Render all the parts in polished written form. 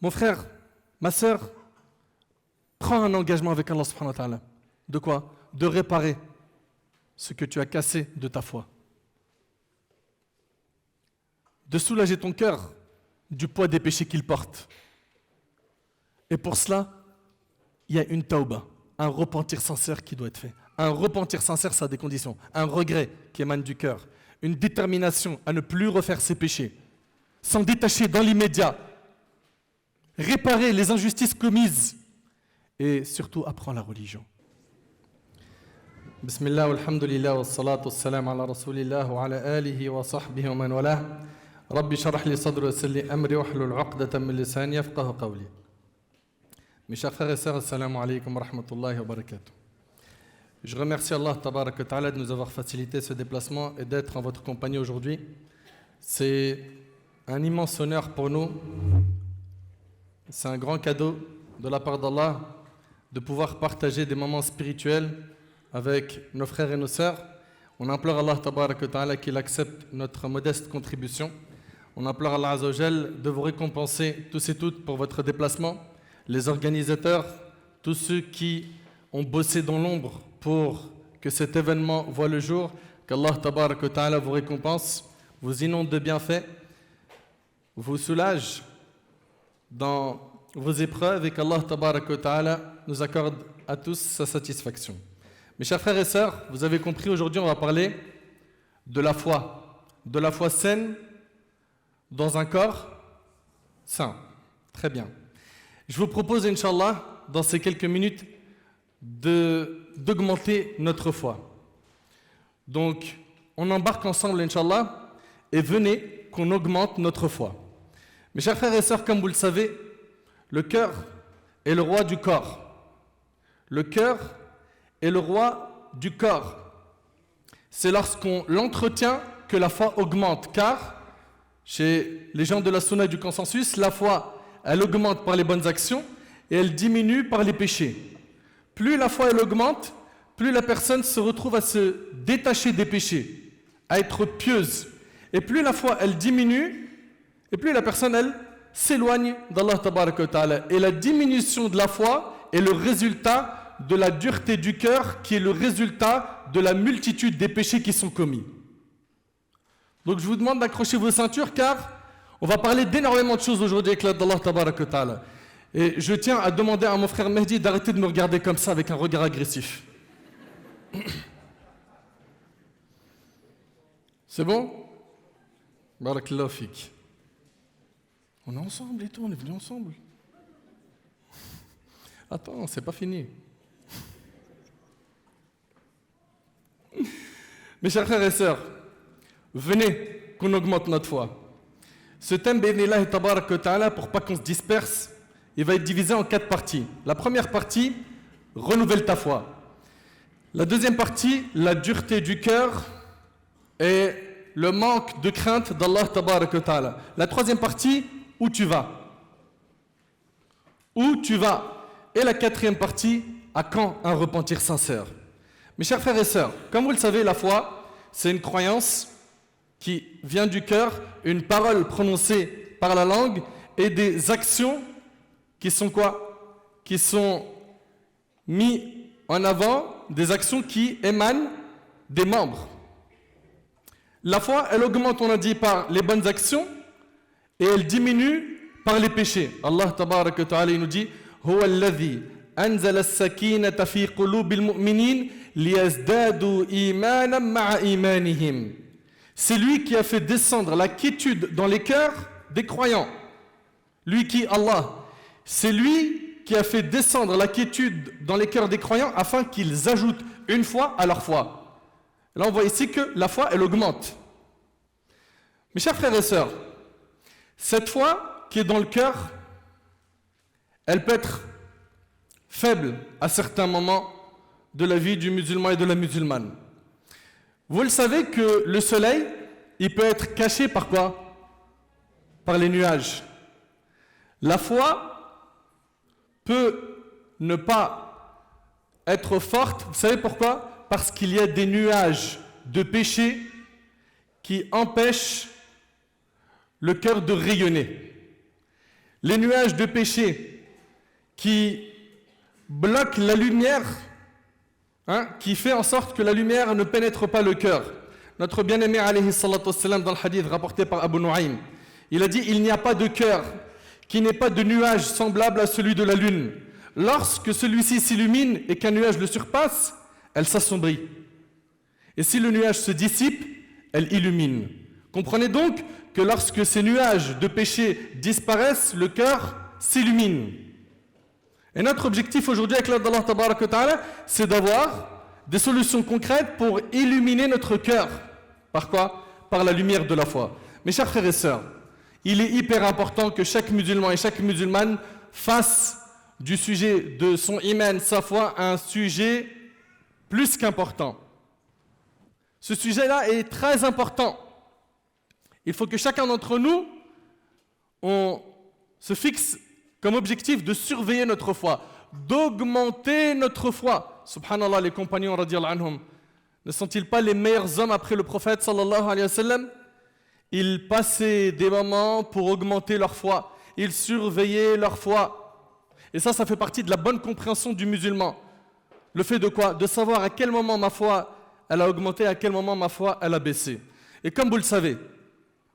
Mon frère, ma sœur, prends un engagement avec Allah subhanahu wa ta'ala. De quoi? De réparer ce que tu as cassé de ta foi. De soulager ton cœur du poids des péchés qu'il porte. Et pour cela, il y a une tauba, un repentir sincère qui doit être fait. Un repentir sincère, ça a des conditions. Un regret qui émane du cœur. Une détermination à ne plus refaire ses péchés. S'en détacher dans l'immédiat. Réparer les injustices commises. Et surtout, apprendre la religion. Bismillah, alhamdulillah, wa salatu wa salam ala rasulillah wa ala alihi wa sahbihi wa man walah. Rabbi sharah li sadri wa salli amri wa hlul uqdatan min lisani yafqahu qawli. Mes chers frères et sœurs, assalamu alaikum wa rahmatullahi wa barakatuh. Je remercie Allah tabarak wa ta'ala de nous avoir facilité ce déplacement et d'être en votre compagnie aujourd'hui. C'est un immense honneur pour nous. C'est un grand cadeau de la part d'Allah de pouvoir partager des moments spirituels avec nos frères et nos sœurs. On implore Allah tabarak wa ta'ala qu'il accepte notre modeste contribution. On implore Allah Azza wa Jal de vous récompenser tous et toutes pour votre déplacement. Les organisateurs, tous ceux qui ont bossé dans l'ombre pour que cet événement voie le jour, qu'Allah tabarak wa ta'ala vous récompense, vous inonde de bienfaits, vous soulage dans vos épreuves et qu'Allah tabarak wa ta'ala nous accorde à tous sa satisfaction. Mes chers frères et sœurs, vous avez compris, aujourd'hui on va parler de la foi saine dans un corps sain. Très bien. Je vous propose, Inch'Allah, dans ces quelques minutes, d'augmenter notre foi. Donc, on embarque ensemble, Inch'Allah, et venez qu'on augmente notre foi. Mes chers frères et sœurs, comme vous le savez, le cœur est le roi du corps. Le cœur est le roi du corps. C'est lorsqu'on l'entretient que la foi augmente, car chez les gens de la sunna et du consensus, la foi elle augmente par les bonnes actions et elle diminue par les péchés. Plus la foi elle augmente, plus la personne se retrouve à se détacher des péchés, à être pieuse. Et plus la foi elle diminue, et plus la personne elle s'éloigne d'Allah tabarak wa ta'ala. Et la diminution de la foi est le résultat de la dureté du cœur, qui est le résultat de la multitude des péchés qui sont commis. Donc je vous demande d'accrocher vos ceintures, car on va parler d'énormément de choses aujourd'hui avec l'aide d'Allah tabarak wa ta'ala. Et je tiens à demander à mon frère Mehdi d'arrêter de me regarder comme ça avec un regard agressif. C'est bon? Barakallahu fik. On est ensemble et tout, on est venus ensemble. Attends, c'est pas fini. Mes chers frères et sœurs, venez qu'on augmente notre foi. Ce thème, bi'idhnillahi tabarak wa ta'ala, pour pas qu'on se disperse, il va être divisé en 4 parties. La première partie, renouvelle ta foi. La deuxième partie, la dureté du cœur et le manque de crainte d'Allah tabarak wa ta'ala. La troisième partie, où tu vas. Où tu vas. Et la quatrième partie, à quand un repentir sincère. Mes chers frères et sœurs, comme vous le savez, la foi, c'est une croyance qui vient du cœur, une parole prononcée par la langue et des actions qui sont quoi? Qui sont mises en avant, des actions qui émanent des membres. La foi, elle augmente, on a dit, par les bonnes actions et elle diminue par les péchés. Allah tabarak wa ta'ala nous dit Huwa alladhi anzala as-sakinata fi qulubil mu'minin liyazdadu imanan ma'a imanihim. C'est lui qui a fait descendre la quiétude dans les cœurs des croyants. Lui qui, Allah, c'est lui qui a fait descendre la quiétude dans les cœurs des croyants afin qu'ils ajoutent une foi à leur foi. Là, on voit ici que la foi, elle augmente. Mes chers frères et sœurs, cette foi qui est dans le cœur, elle peut être faible à certains moments de la vie du musulman et de la musulmane. Vous le savez que le soleil, il peut être caché par quoi? Par les nuages. La foi peut ne pas être forte. Vous savez pourquoi? Parce qu'il y a des nuages de péché qui empêchent le cœur de rayonner. les nuages de péché qui bloquent la lumière, qui fait en sorte que la lumière ne pénètre pas le cœur. Notre bien-aimé alayhi salatu wassalam, dans le hadith rapporté par Abu Nu'aym, il a dit: il n'y a pas de cœur qui n'ait pas de nuage semblable à celui de la lune. Lorsque celui-ci s'illumine et qu'un nuage le surpasse, elle s'assombrit. Et si le nuage se dissipe, elle illumine. Comprenez donc que lorsque ces nuages de péché disparaissent, le cœur s'illumine. Et notre objectif aujourd'hui avec l'aide d'Allah Tabaraka wa Ta'ala, c'est d'avoir des solutions concrètes pour illuminer notre cœur. Par quoi? Par la lumière de la foi. Mes chers frères et sœurs, il est hyper important que chaque musulman et chaque musulmane fasse du sujet de son iman, sa foi, un sujet plus qu'important. Ce sujet-là est très important. Il faut que chacun d'entre nous, on se fixe comme objectif de surveiller notre foi, d'augmenter notre foi. Subhanallah, les compagnons radiyallahu anhum, ne sont-ils pas les meilleurs hommes après le prophète sallallahu alayhi wa sallam? Ils passaient des moments pour augmenter leur foi. Ils surveillaient leur foi. Et ça fait partie de la bonne compréhension du musulman. Le fait de quoi? De savoir à quel moment ma foi, elle a augmenté, à quel moment ma foi, elle a baissé. Et comme vous le savez,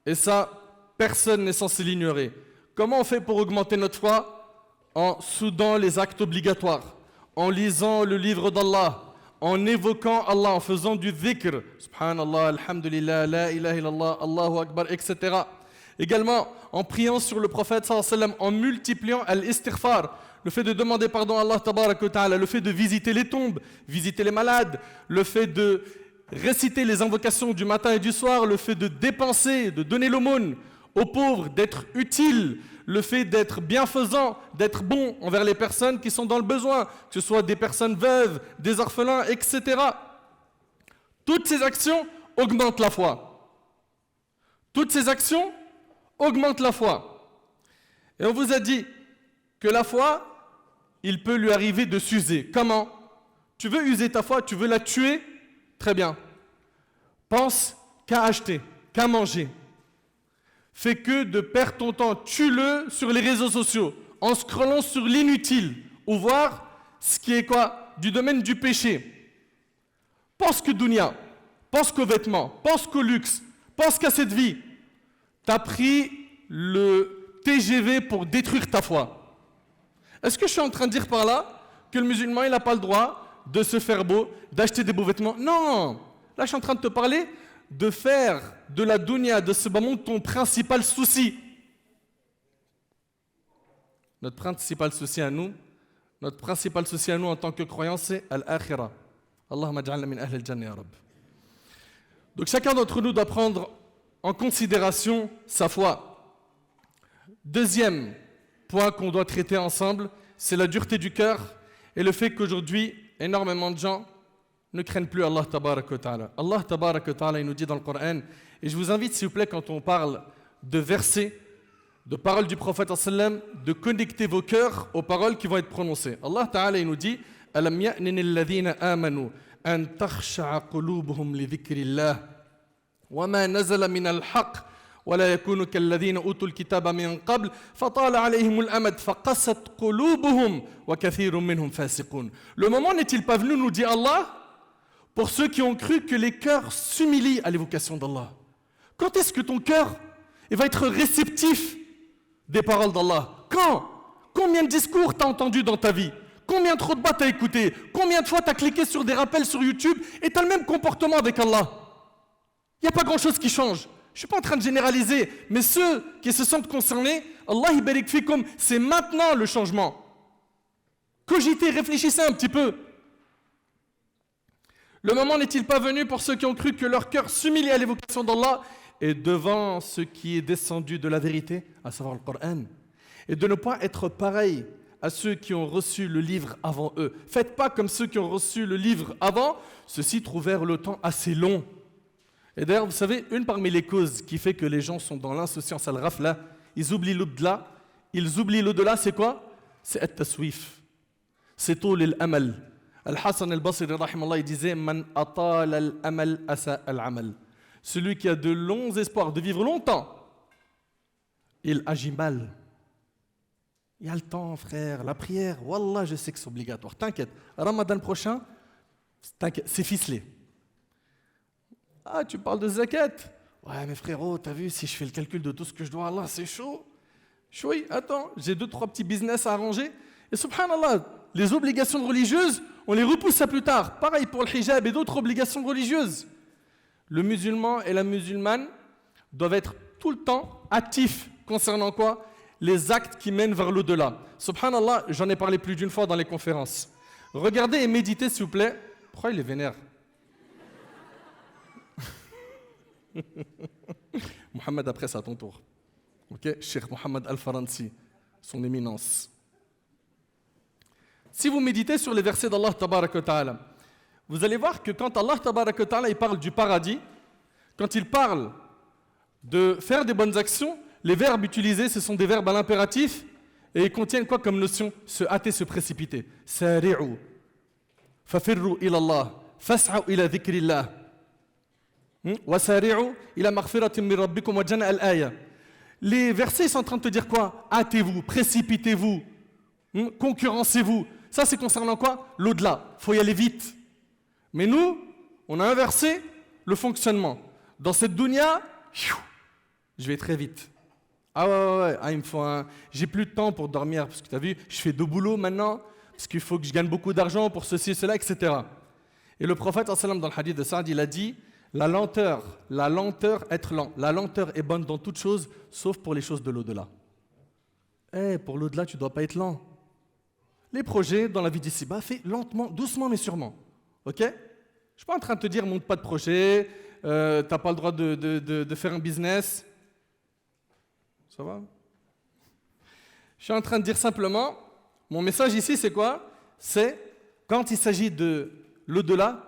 et ça, personne n'est censé l'ignorer, comment on fait pour augmenter notre foi? En soudant les actes obligatoires, en lisant le livre d'Allah, en évoquant Allah, en faisant du dhikr, subhanallah, alhamdulillah, la ilaha illallah, Allahu akbar, etc. Également, en priant sur le prophète sallallahu alayhi wa sallam, en multipliant al-istighfar, le fait de demander pardon à Allah tabaraka wa ta'ala, le fait de visiter les tombes, visiter les malades, le fait de réciter les invocations du matin et du soir, le fait de dépenser, de donner l'aumône aux pauvres, d'être utile, le fait d'être bienfaisant, d'être bon envers les personnes qui sont dans le besoin, que ce soit des personnes veuves, des orphelins, etc. Toutes ces actions augmentent la foi. Toutes ces actions augmentent la foi. Et on vous a dit que la foi, il peut lui arriver de s'user. Comment? Tu veux user ta foi, tu veux la tuer? Très bien. Pense qu'à acheter, qu'à manger. Fais que de perdre ton temps. Tue-le sur les réseaux sociaux, en scrollant sur l'inutile, ou voir ce qui est quoi? Du domaine du péché. Pense que dunya, pense qu'aux vêtements, pense qu'au luxe, pense qu'à cette vie. Tu as pris le TGV pour détruire ta foi. Est-ce que je suis en train de dire par là que le musulman il n'a pas le droit de se faire beau, d'acheter des beaux vêtements? Non. Là, je suis en train de te parler de faire de la dunya, de ce bas monde, ton principal souci. Notre principal souci à nous en tant que croyants, c'est al-akhirah. Allahumma ja'alna min ahl al-jannah ya Rabb. Donc chacun d'entre nous doit prendre en considération sa foi. Deuxième point qu'on doit traiter ensemble, c'est la dureté du cœur et le fait qu'aujourd'hui, énormément de gens ne craignent plus Allah tabaraka wa ta'ala. Allah tabaraka wa ta'ala, il nous dit dans le Coran, et je vous invite s'il vous plaît quand on parle de versets, de paroles du prophète sallam, de connecter vos cœurs aux paroles qui vont être prononcées. Allah ta'ala, il nous dit Alam ya'nini alladhina amanu an takhsha'a qulubuhum li dhikrillah wa ma nazala min al-haqq ولا يكونوا كالذين أوتوا الكتاب من قبل فطال عليهم الأمد فقست قلوبهم وكثير منهم فاسقون. Le moment n'est-il pas venu, nous dit Allah, pour ceux qui ont cru que les cœurs s'humilient à l'évocation d'Allah? Quand est-ce que ton cœur va être réceptif des paroles d'Allah? Quand? Combien de discours t'as entendu dans ta vie? Combien trop de bas t'as écouté? Combien de fois t'as cliqué sur des rappels sur YouTube et t'as le même comportement avec Allah? Il n'y a pas grand-chose qui change. Je ne suis pas en train de généraliser, mais ceux qui se sentent concernés, Allah barik fikum, c'est maintenant le changement. Cogitez, réfléchissez un petit peu. Le moment n'est-il pas venu pour ceux qui ont cru que leur cœur s'humilie à l'évocation d'Allah et devant ce qui est descendu de la vérité, à savoir le Coran, et de ne pas être pareil à ceux qui ont reçu le livre avant eux. Faites pas comme ceux qui ont reçu le livre avant, ceux-ci trouvèrent le temps assez long. Et d'ailleurs, vous savez, une parmi les causes qui fait que les gens sont dans l'insouciance al-ghafla, ils oublient l'au-delà, c'est quoi? C'est at-taswif. C'est tout l'amal. Al-Hassan al-Basri, rahimallah, il disait Man atal al-amal asa al-amal. Celui qui a de longs espoirs de vivre longtemps, il agit mal. Il y a le temps, frère. La prière, wallah, je sais que c'est obligatoire. T'inquiète. Ramadan prochain, t'inquiète, c'est ficelé. Ah, tu parles de zakat. Ouais, mais frérot, t'as vu, si je fais le calcul de tout ce que je dois à Allah, c'est chaud. Choui, attends, j'ai 2-3 petits business à arranger. Et subhanallah, les obligations religieuses, on les repousse à plus tard. Pareil pour le hijab et d'autres obligations religieuses. Le musulman et la musulmane doivent être tout le temps actifs concernant quoi? Les actes qui mènent vers l'au-delà. Subhanallah, j'en ai parlé plus d'une fois dans les conférences. Regardez et méditez s'il vous plaît. Pourquoi il est vénère? Mohamed, après c'est à ton tour. Ok, Cheikh Mohamed Al-Faransi, son éminence. Si vous méditez sur les versets d'Allah Tabarak wa Ta'ala, vous allez voir que quand Allah Tabarak wa Ta'ala il parle du paradis, quand il parle de faire des bonnes actions, les verbes utilisés, ce sont des verbes à l'impératif et ils contiennent quoi comme notion? Se hâter, se précipiter. Sari'u, fafirru ila Allah, fas'au ila dhikrillah. Wasari'u ila maghfiratin min rabbikum wa jana al-aya. Les versets sont en train de te dire quoi? Hâtez-vous, précipitez-vous, concurrencez-vous. Ça, c'est concernant quoi? L'au-delà. Il faut y aller vite. Mais nous, on a inversé le fonctionnement. Dans cette dunya, je vais très vite. Ah ouais, ah, il me faut j'ai plus de temps pour dormir, parce que tu as vu, je fais 2 boulots maintenant, parce qu'il faut que je gagne beaucoup d'argent pour ceci, cela, etc. Et le prophète, dans le hadith de Saad, il a dit, la lenteur, être lent, la lenteur est bonne dans toutes choses, sauf pour les choses de l'au-delà. Pour l'au-delà, tu ne dois pas être lent. Les projets dans la vie d'ici-bas, fais lentement, doucement, mais sûrement. Ok? Je ne suis pas en train de te dire, monte pas de projet, tu n'as pas le droit de faire un business. Ça va? Je suis en train de dire simplement, mon message ici, c'est quoi? C'est, quand il s'agit de l'au-delà,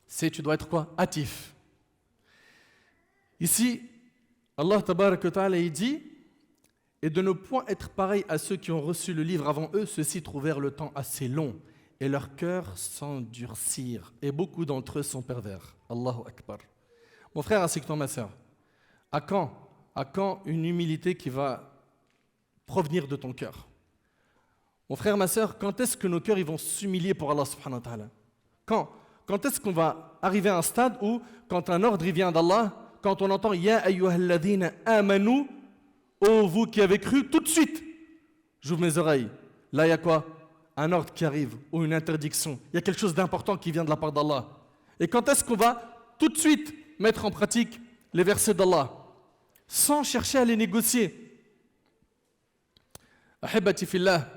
c'est tu dois être quoi? Hâtif. Ici, Allah Tabarak wa Ta'ala, il dit, et de ne point être pareil à ceux qui ont reçu le livre avant eux, ceux-ci trouvèrent le temps assez long, et leurs cœurs s'endurcirent, et beaucoup d'entre eux sont pervers. Allahu Akbar. Mon frère ainsi que toi, ma sœur, à quand une humilité qui va provenir de ton cœur? Mon frère, ma sœur, quand est-ce que nos cœurs ils vont s'humilier pour Allah subhanahu wa ta'ala? Quand est-ce qu'on va arriver à un stade où, quand un ordre il vient d'Allah, quand on entend « Ya ayyuhalladhina amanu » oh, vous qui avez cru, tout de suite, j'ouvre mes oreilles. Là, il y a quoi? Un ordre qui arrive ou une interdiction. Il y a quelque chose d'important qui vient de la part d'Allah. Et quand est-ce qu'on va tout de suite mettre en pratique les versets d'Allah sans chercher à les négocier? Ahibati fillah,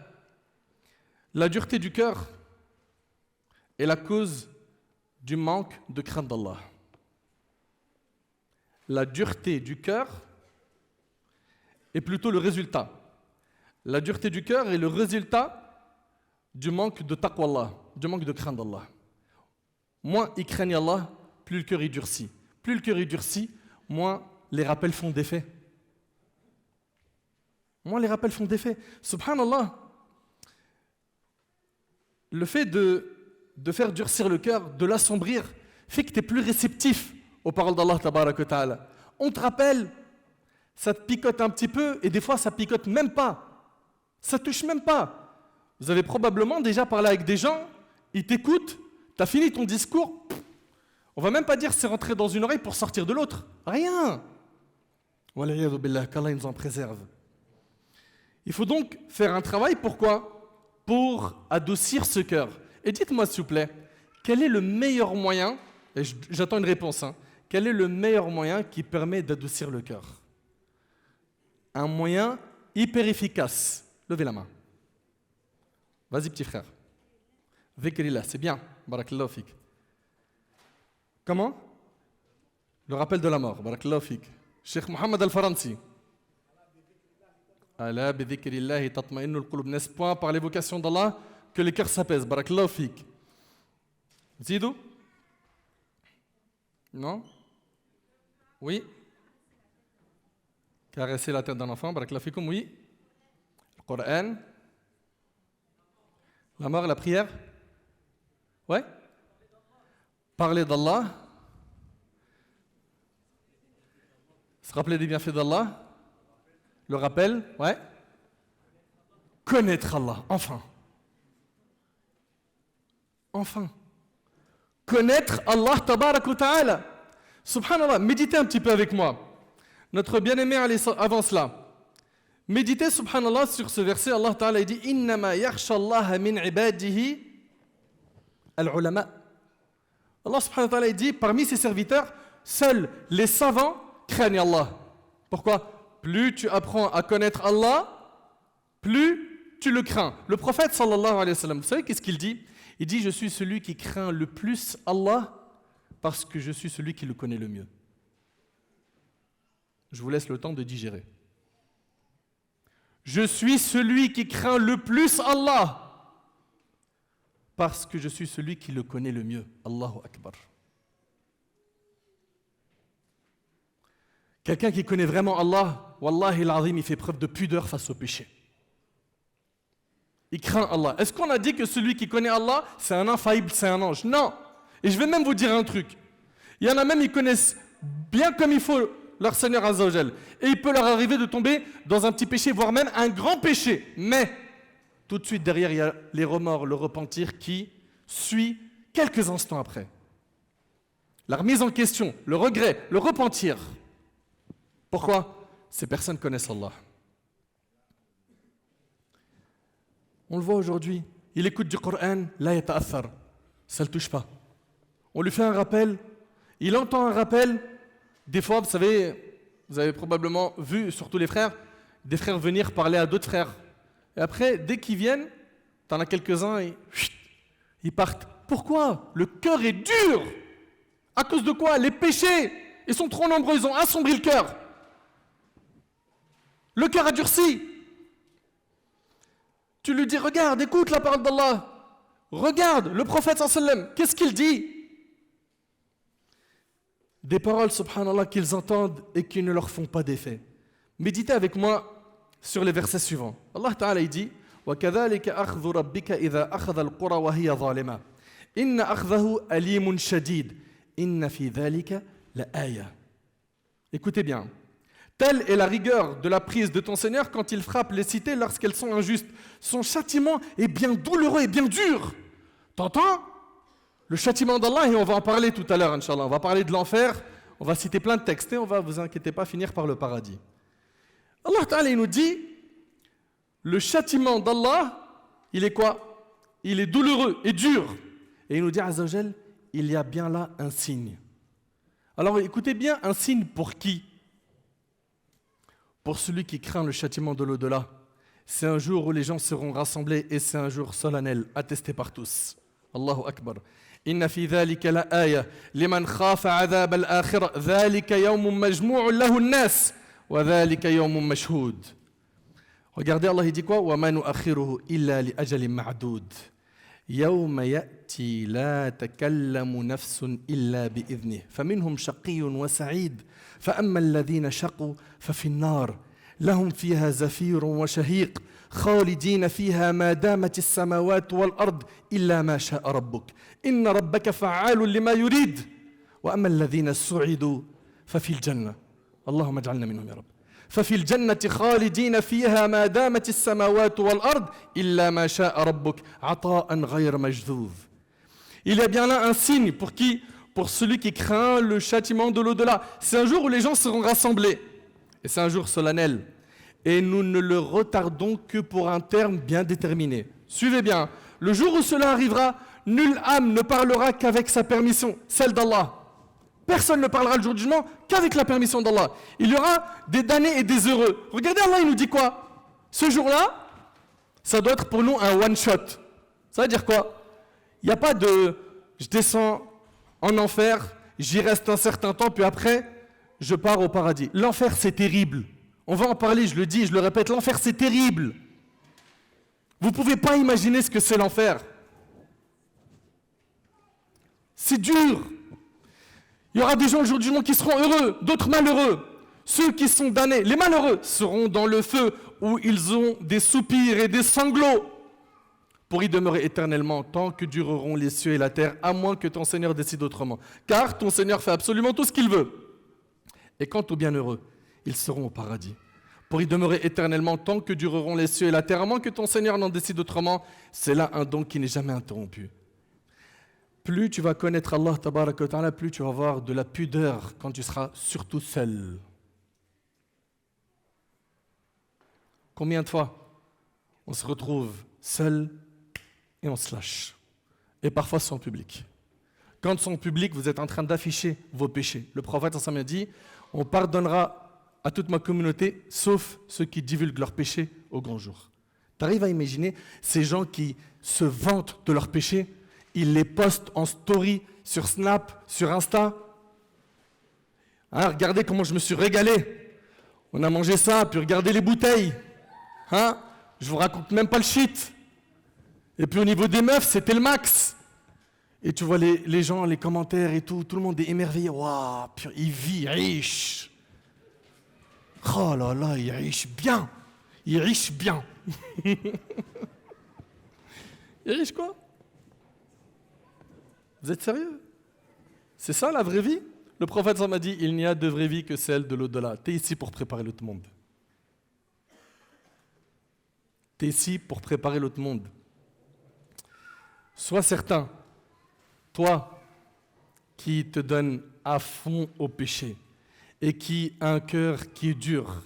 la dureté du cœur est la cause du manque de crainte d'Allah. La dureté du cœur est plutôt le résultat. La dureté du cœur est le résultat du manque de taqwa Allah, du manque de crainte d'Allah. Moins il craignent Allah, plus le cœur il durcit. Plus le cœur il durcit, moins les rappels font d'effet. Moins les rappels font d'effet. Subhanallah, le fait de faire durcir le cœur, de l'assombrir, fait que tu es plus réceptif aux paroles d'Allah Tabarak wa Ta'ala. On te rappelle, ça te picote un petit peu, et des fois ça picote même pas. Ça touche même pas. Vous avez probablement déjà parlé avec des gens, ils t'écoutent, tu as fini ton discours, on va même pas dire c'est rentré dans une oreille pour sortir de l'autre. Rien. Wala'iyadu billah, qu'Allah nous en préserve. Il faut donc faire un travail, pourquoi? Pour adoucir ce cœur. Et dites-moi s'il vous plaît, quel est le meilleur moyen, et j'attends une réponse, quel est le meilleur moyen qui permet d'adoucir le cœur? Un moyen hyper efficace. Levez la main. Vas-y petit frère. Dhikrillah, c'est bien. Barakallahu fik. Comment? Le rappel de la mort. Barakallahu fik. Cheikh Mohamed Al-Faransi. Ala bi dhikrillahi tatma'innu al-qulub. N'est-ce pas par l'évocation d'Allah que les cœurs s'apaisent? Barakallahu fik. Zidou? Non? Oui? Caresser la tête d'un enfant, barakallahu fikoum, oui. Le Coran. La mort, la prière. Ouais? Parler d'Allah. Se rappeler des bienfaits d'Allah. Le rappel, ouais. connaître Allah, enfin. Enfin. Connaître Allah tabarak wa ta'ala. Subhanallah, méditez un petit peu avec moi. Notre bien-aimé avant cela. Méditez, subhanallah, sur ce verset. Allah ta'ala dit « Innama yakhsha Allah min ibadihi al-ulama » Allah subhanahu wa ta'ala dit, parmi ses serviteurs, seuls les savants craignent Allah. Pourquoi? Plus tu apprends à connaître Allah, plus tu le crains. Le prophète sallallahu alayhi wa sallam, vous savez qu'est-ce qu'il dit? Il dit, je suis celui qui craint le plus Allah parce que je suis celui qui le connaît le mieux. Je vous laisse le temps de digérer. Je suis celui qui craint le plus Allah parce que je suis celui qui le connaît le mieux. Allahu Akbar. Quelqu'un qui connaît vraiment Allah, Wallahi al-Azim, il fait preuve de pudeur face au péché. Il craint Allah. Est-ce qu'on a dit que celui qui connaît Allah, c'est un infaillible, c'est un ange? Non. Et je vais même vous dire un truc. Il y en a même, ils connaissent bien comme il faut leur Seigneur Azza wa Jal. Et il peut leur arriver de tomber dans un petit péché, voire même un grand péché. Mais tout de suite derrière, il y a les remords, le repentir qui suit quelques instants après. La remise en question, le regret, le repentir. Pourquoi? Ces personnes connaissent Allah. On le voit aujourd'hui, il écoute du Coran, la yata'athar, ça ne le touche pas. On lui fait un rappel, il entend un rappel. Des fois, vous savez, vous avez probablement vu, surtout les frères, des frères venir parler à d'autres frères. Et après, dès qu'ils viennent, t'en as quelques-uns et ils partent. Pourquoi? Le cœur est dur. À cause de quoi? Les péchés, ils sont trop nombreux, ils ont assombri le cœur. Le cœur a durci. Tu lui dis, regarde, écoute la parole d'Allah. Regarde, le prophète sallallahu alayhi wa sallam, qu'est-ce qu'il dit? Des paroles, subhanallah, qu'ils entendent et qui ne leur font pas d'effet. Méditez avec moi sur les versets suivants. Allah Ta'ala dit وَكَذَلِكَ أَخْذُ رَبِّكَ إِذَا أَخَذَ الْقُرَى وَهِيَ ظَالِمَةٌ إِنَّ أَخْذَهُ أَلِيمٌ شَدِيدٌ إِنَّ فِي ذَلِكَ لَآيَةٌ. Écoutez bien. Telle est la rigueur de la prise de ton Seigneur quand il frappe les cités lorsqu'elles sont injustes. Son châtiment est bien douloureux et bien dur. T'entends? Le châtiment d'Allah, et on va en parler tout à l'heure, Inch'Allah. On va parler de l'enfer, on va citer plein de textes et on va, vous inquiétez pas, finir par le paradis. Allah Ta'ala, il nous dit, le châtiment d'Allah, il est quoi? Il est douloureux et dur. Et il nous dit, Azza wa Jal, il y a bien là un signe. Alors écoutez bien, un signe pour qui? Pour celui qui craint le châtiment de l'au-delà. C'est un jour où les gens seront rassemblés et c'est un jour solennel, attesté par tous. Allahu Akbar. Inna fi dhalika la aya liman khafa adhab al-akhirah dhalika yawmun majmu'un lahu an-nas wa dhalika yawmun mashhud. Regardez, Allah il dit quoi? Wa ma nu'akhiruhu illa li ajalin ma'dud. Yawma ya'ti la takallamu nafsun illa bi idhnihi. Faminhum shaqiyyun wa sa'id. فأما الذين شقوا ففي النار لهم فيها زفير وشهيق خالدين فيها ما دامت السماوات والأرض إلا ما شاء ربك إن ربك فعال لما يريد وأما الذين سعدوا ففي الجنة اللهم اجعلنا منهم يا رب ففي الجنة خالدين فيها ما دامت السماوات والأرض إلا ما شاء ربك عطاء غير مجذوذ. Il y a bien là un signe pour qui? Pour celui qui craint le châtiment de l'au-delà. C'est un jour où les gens seront rassemblés. Et c'est un jour solennel. Et nous ne le retardons que pour un terme bien déterminé. Suivez bien. Le jour où cela arrivera, nulle âme ne parlera qu'avec sa permission, celle d'Allah. Personne ne parlera le jour du jugement qu'avec la permission d'Allah. Il y aura des damnés et des heureux. Regardez, Allah, il nous dit quoi? Ce jour-là, ça doit être pour nous un one-shot. Ça veut dire quoi? Il n'y a pas de « je descends en enfer, j'y reste un certain temps, puis après, je pars au paradis. » L'enfer, c'est terrible. On va en parler, je le dis, je le répète, l'enfer, c'est terrible. Vous ne pouvez pas imaginer ce que c'est l'enfer. C'est dur. Il y aura des gens le jour du jugement qui seront heureux, d'autres malheureux. Ceux qui sont damnés, les malheureux, seront dans le feu où ils ont des soupirs et des sanglots pour y demeurer éternellement tant que dureront les cieux et la terre, à moins que ton Seigneur décide autrement. Car ton Seigneur fait absolument tout ce qu'il veut. Et quant aux bienheureux, ils seront au paradis. pour y demeurer éternellement tant que dureront les cieux et la terre, à moins que ton Seigneur n'en décide autrement. C'est là un don qui n'est jamais interrompu. Plus tu vas connaître Allah, tabaraka wa ta'ala, plus tu vas avoir de la pudeur quand tu seras surtout seul. Combien de fois on se retrouve seul et on se lâche? Et parfois sans public. Quand sans public, vous êtes en train d'afficher vos péchés. Le prophète a dit, on pardonnera à toute ma communauté, sauf ceux qui divulguent leurs péchés au grand jour. Tu arrives à imaginer ces gens qui se vantent de leurs péchés, ils les postent en story sur Snap, sur Insta. Hein, regardez comment je me suis régalé. On a mangé ça, puis regardez les bouteilles. Hein, je vous raconte même pas le shit. Et puis au niveau des meufs, c'était le max. Et tu vois les gens, les commentaires et tout le monde est émerveillé. Waouh, il vit riche. Oh là là, il riche bien. Il riche bien. Il riche quoi? Vous êtes sérieux? C'est ça la vraie vie? Le prophète m'a dit, il n'y a de vraie vie que celle de l'au-delà. Tu es ici pour préparer l'autre monde. Tu es ici pour préparer l'autre monde. Sois certain, toi qui te donnes à fond au péché et qui a un cœur qui est dur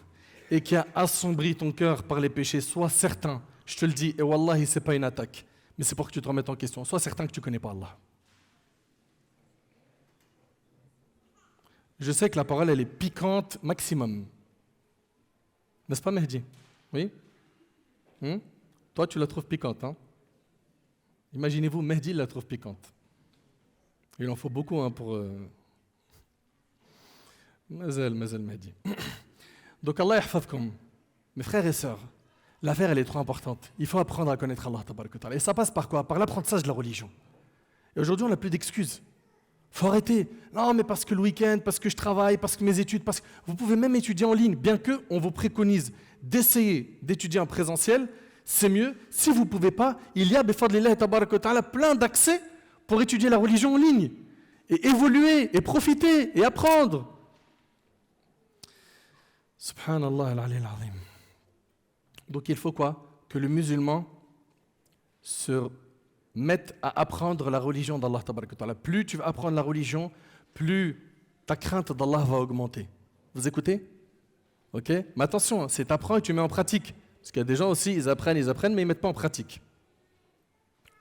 et qui a assombri ton cœur par les péchés, sois certain, je te le dis, et wallahi, ce n'est pas une attaque, mais c'est pour que tu te remettes en question. Sois certain que tu ne connais pas Allah. Je sais que la parole, elle est piquante maximum. N'est-ce pas, Mehdi? Oui? Toi, tu la trouves piquante, hein? Imaginez-vous, Mehdi la trouve piquante. Il en faut beaucoup hein, pour... Mazel Mehdi. Donc Allah yahfazkoum. Mes frères et sœurs, l'affaire, elle est trop importante. Il faut apprendre à connaître Allah, tabaraka wa ta'ala. Et ça passe par quoi? Par l'apprentissage de la religion. Et aujourd'hui, on n'a plus d'excuses. Il faut arrêter. Non, mais parce que le week-end, parce que je travaille, parce que mes études, parce que... Vous pouvez même étudier en ligne, bien qu'on vous préconise d'essayer d'étudier en présentiel, c'est mieux. Si vous ne pouvez pas, il y a, bifadlillahi tabaraka wa ta'ala, plein d'accès pour étudier la religion en ligne, et évoluer, et profiter, et apprendre. Subhanallah al-ali al-azim. Donc il faut quoi? Que le musulman se mette à apprendre la religion d'Allah tabaraka wa ta'ala. Plus tu vas apprendre la religion, plus ta crainte d'Allah va augmenter. Vous écoutez? Ok? Mais attention, c'est t'apprends et tu mets en pratique. Parce qu'il y a des gens aussi, ils apprennent, mais ils ne mettent pas en pratique.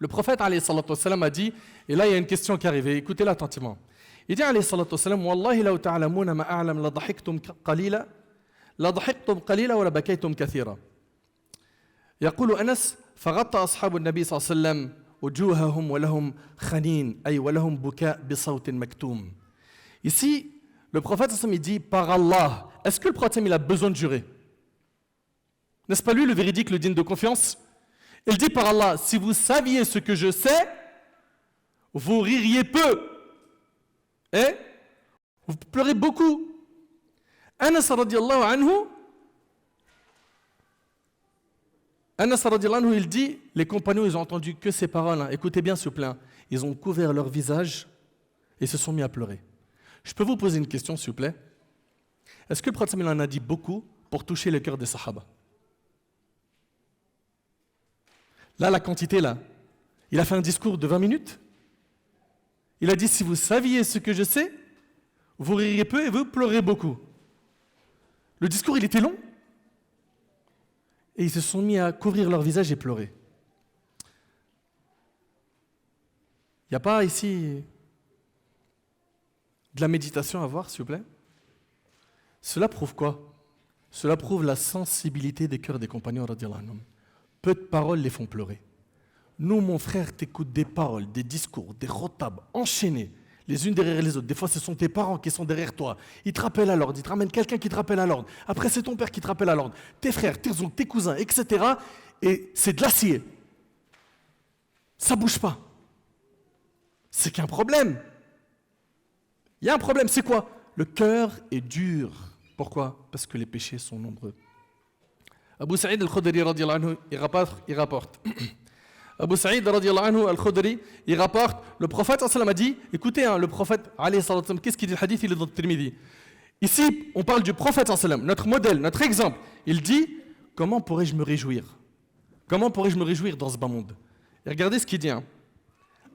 Le prophète alayhi salatu wassalam a dit, et là il y a une question qui arrive, écoutez-la attentivement. Il dit alayhi salatu wassalam, Wallahi law ta'alamuna ma a'lam la dhahiktum qalila la dhahiktum qalila wa la bakaytum kathira. يقول أنس فغطى أصحاب النبي صلى الله عليه وسلم وجوههم ولهم خنين أي ولهم بكاء بصوت مكتوم. Ici, le prophète il dit par Allah. Est-ce que le prophète il a besoin de jurer? N'est-ce pas lui le véridique, le digne de confiance? Il dit par Allah, si vous saviez ce que je sais, vous ririez peu. Et vous pleurez beaucoup. Anas radiallahu anhu, il dit, les compagnons, ils ont entendu que ces paroles. Hein. Écoutez bien, s'il vous plaît. Ils ont couvert leur visage et se sont mis à pleurer. Je peux vous poser une question, s'il vous plaît? Est-ce que le prophète en a dit beaucoup pour toucher le cœur des sahaba? Là, la quantité, là. Il a fait un discours de 20 minutes. Il a dit, si vous saviez ce que je sais, vous ririez peu et vous pleurez beaucoup. Le discours, il était long. Et ils se sont mis à couvrir leur visage et pleurer. Il n'y a pas ici de la méditation à voir, s'il vous plaît? Cela prouve quoi? Cela prouve la sensibilité des cœurs des compagnons radiyallahu anhum. Peu de paroles les font pleurer. Nous, mon frère, t'écoutes des paroles, des discours, des rotabs enchaînés, les unes derrière les autres. Des fois, ce sont tes parents qui sont derrière toi. Ils te rappellent à l'ordre, ils te ramènent quelqu'un qui te rappelle à l'ordre. Après, c'est ton père qui te rappelle à l'ordre. Tes frères, tes oncles, tes cousins, etc. Et c'est de l'acier. Ça ne bouge pas. C'est qu'il y a un problème. Il y a un problème, c'est quoi? Le cœur est dur. Pourquoi? Parce que les péchés sont nombreux. Abu Saïd al-Khudri radiyallahu anhu, il rapporte. Abu Saïd radiyallahu anhu al-Khudri, il rapporte, le prophète sallallahu alayhi wa sallam a dit, écoutez, hein, le prophète alayhi sallam, qu'est-ce qu'il dit? Le hadith, il est dans le Tirmidhi. Ici, on parle du prophète sallallahu alayhi wa sallam, notre modèle, notre exemple. Il dit, comment pourrais-je me réjouir? Comment pourrais-je me réjouir dans ce bas monde? Et regardez ce qu'il dit.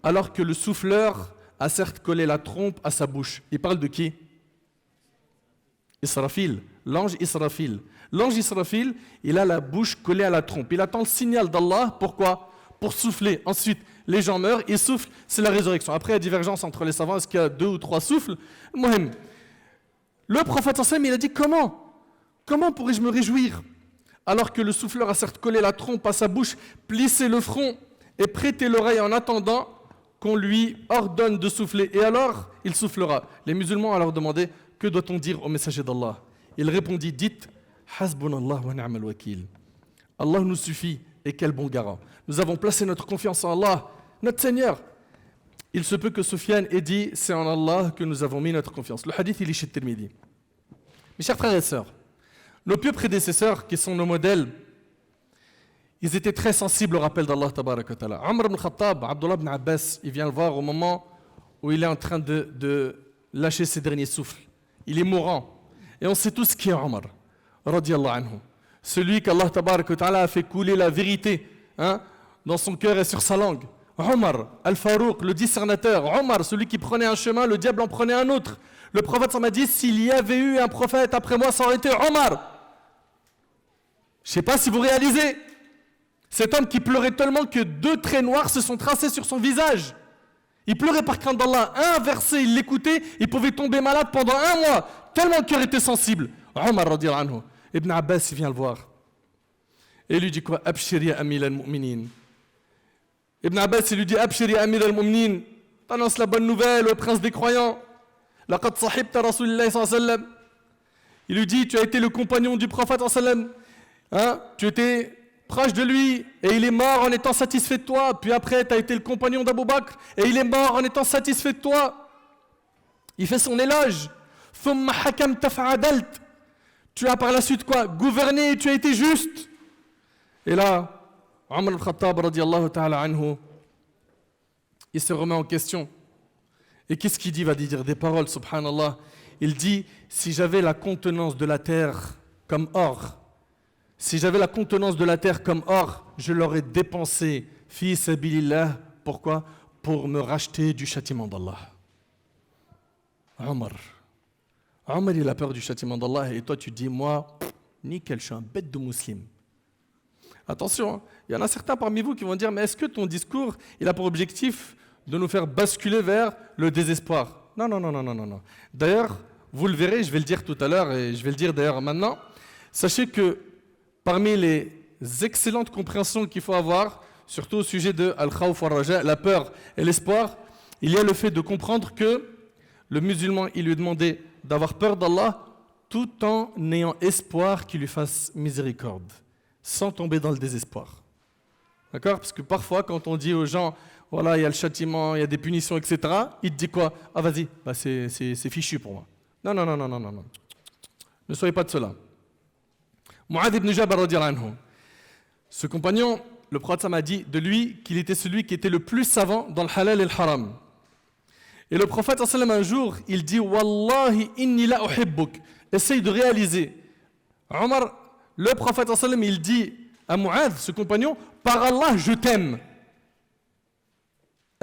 Alors que le souffleur a certes collé la trompe à sa bouche. Il parle de qui? Israfil, l'ange Israfil. L'ange Israfil, il a la bouche collée à la trompe. Il attend le signal d'Allah. Pourquoi? Pour souffler. Ensuite, les gens meurent, ils soufflent, c'est la résurrection. Après, il y a divergence entre les savants. Est-ce qu'il y a 2 ou 3 souffles? Mohem. Le prophète sallam, il a dit comment pourrais-je me réjouir alors que le souffleur a certes collé la trompe à sa bouche, plissé le front et prêté l'oreille en attendant qu'on lui ordonne de souffler. Et alors, il soufflera. Les musulmans alors demandaient, que doit-on dire au messager d'Allah? Il répondit, dites, Hasbunallah wa ni'mal wakil. Allah nous suffit et quel bon garant. Nous avons placé notre confiance en Allah, notre Seigneur. Il se peut que Soufiane ait dit, c'est en Allah que nous avons mis notre confiance. Le hadith, il est chez Tirmidhi. Mes chers frères et sœurs, nos pieux prédécesseurs, qui sont nos modèles, ils étaient très sensibles au rappel d'Allah tabaraka wa ta'ala. Omar ibn Khattab, Abdullah ibn Abbas, il vient le voir au moment où il est en train de lâcher ses derniers souffles. Il est mourant. Et on sait tous qui est Omar, radiyallahu anhu. Celui qu'Allah tabaraka wa ta'ala a fait couler la vérité dans son cœur et sur sa langue. Omar, Al-Farouq, le discernateur. Omar, celui qui prenait un chemin, le diable en prenait un autre. Le prophète m'a dit, s'il y avait eu un prophète après moi, ça aurait été Omar. Je ne sais pas si vous réalisez. Cet homme qui pleurait tellement que 2 traits noirs se sont tracés sur son visage. Il pleurait par crainte d'Allah. Un verset, il l'écoutait, il pouvait tomber malade pendant 1 mois, tellement le cœur était sensible. Omar, radiyallahu anhu. Ibn Abbas, il vient le voir. Et il lui dit quoi? Abshir ya amil al-mu'minin. Ibn Abbas, il lui dit, Abshir ya amil al-mu'minin. T'annonces la bonne nouvelle au prince des croyants. Laqad sahibta Rasulillah sallallahu alayhi wa sallam. Il lui dit, tu as été le compagnon du prophète sallallahu alayhi wa sallam. Tu étais proche de lui et il est mort en étant satisfait de toi. Puis après, tu as été le compagnon d'Abu Bakr et il est mort en étant satisfait de toi. Il fait son éloge. Thumma hakamta fa'adalt. Tu as par la suite quoi? Gouverné et tu as été juste. Et là, Omar al-Khattab radiyallahu ta'ala anhu, il se remet en question. Et qu'est-ce qu'il dit? Il va dire des paroles, subhanallah. Il dit, si j'avais la contenance de la terre comme or, si j'avais la contenance de la terre comme or, je l'aurais dépensé, fi sabilillah. Pourquoi? Pour me racheter du châtiment d'Allah. Omar, il a peur du châtiment d'Allah et toi tu dis, moi, nickel, je suis un bête de musulman. Attention, il y en a certains parmi vous qui vont dire, mais est-ce que ton discours, il a pour objectif de nous faire basculer vers le désespoir? Non. D'ailleurs, vous le verrez, je vais le dire tout à l'heure et je vais le dire d'ailleurs maintenant. Sachez que parmi les excellentes compréhensions qu'il faut avoir, surtout au sujet de al-khawf wa-raja, la peur et l'espoir, il y a le fait de comprendre que le musulman, il lui demandait d'avoir peur d'Allah tout en ayant espoir qu'il lui fasse miséricorde, sans tomber dans le désespoir. D'accord? Parce que parfois, quand on dit aux gens, voilà, il y a le châtiment, il y a des punitions, etc., il te dit quoi? Ah, vas-y, c'est fichu pour moi. Non. Ne soyez pas de cela. Mu'adh ibn Jabal radiyallahu anhu. Ce compagnon, le prophète m'a dit de lui qu'il était celui qui était le plus savant dans le halal et le haram. Et le prophète un jour, il dit Wallahi inni la uhibbuk. Essaye de réaliser. Omar, le prophète il dit à Mu'adh, ce compagnon, par Allah, je t'aime.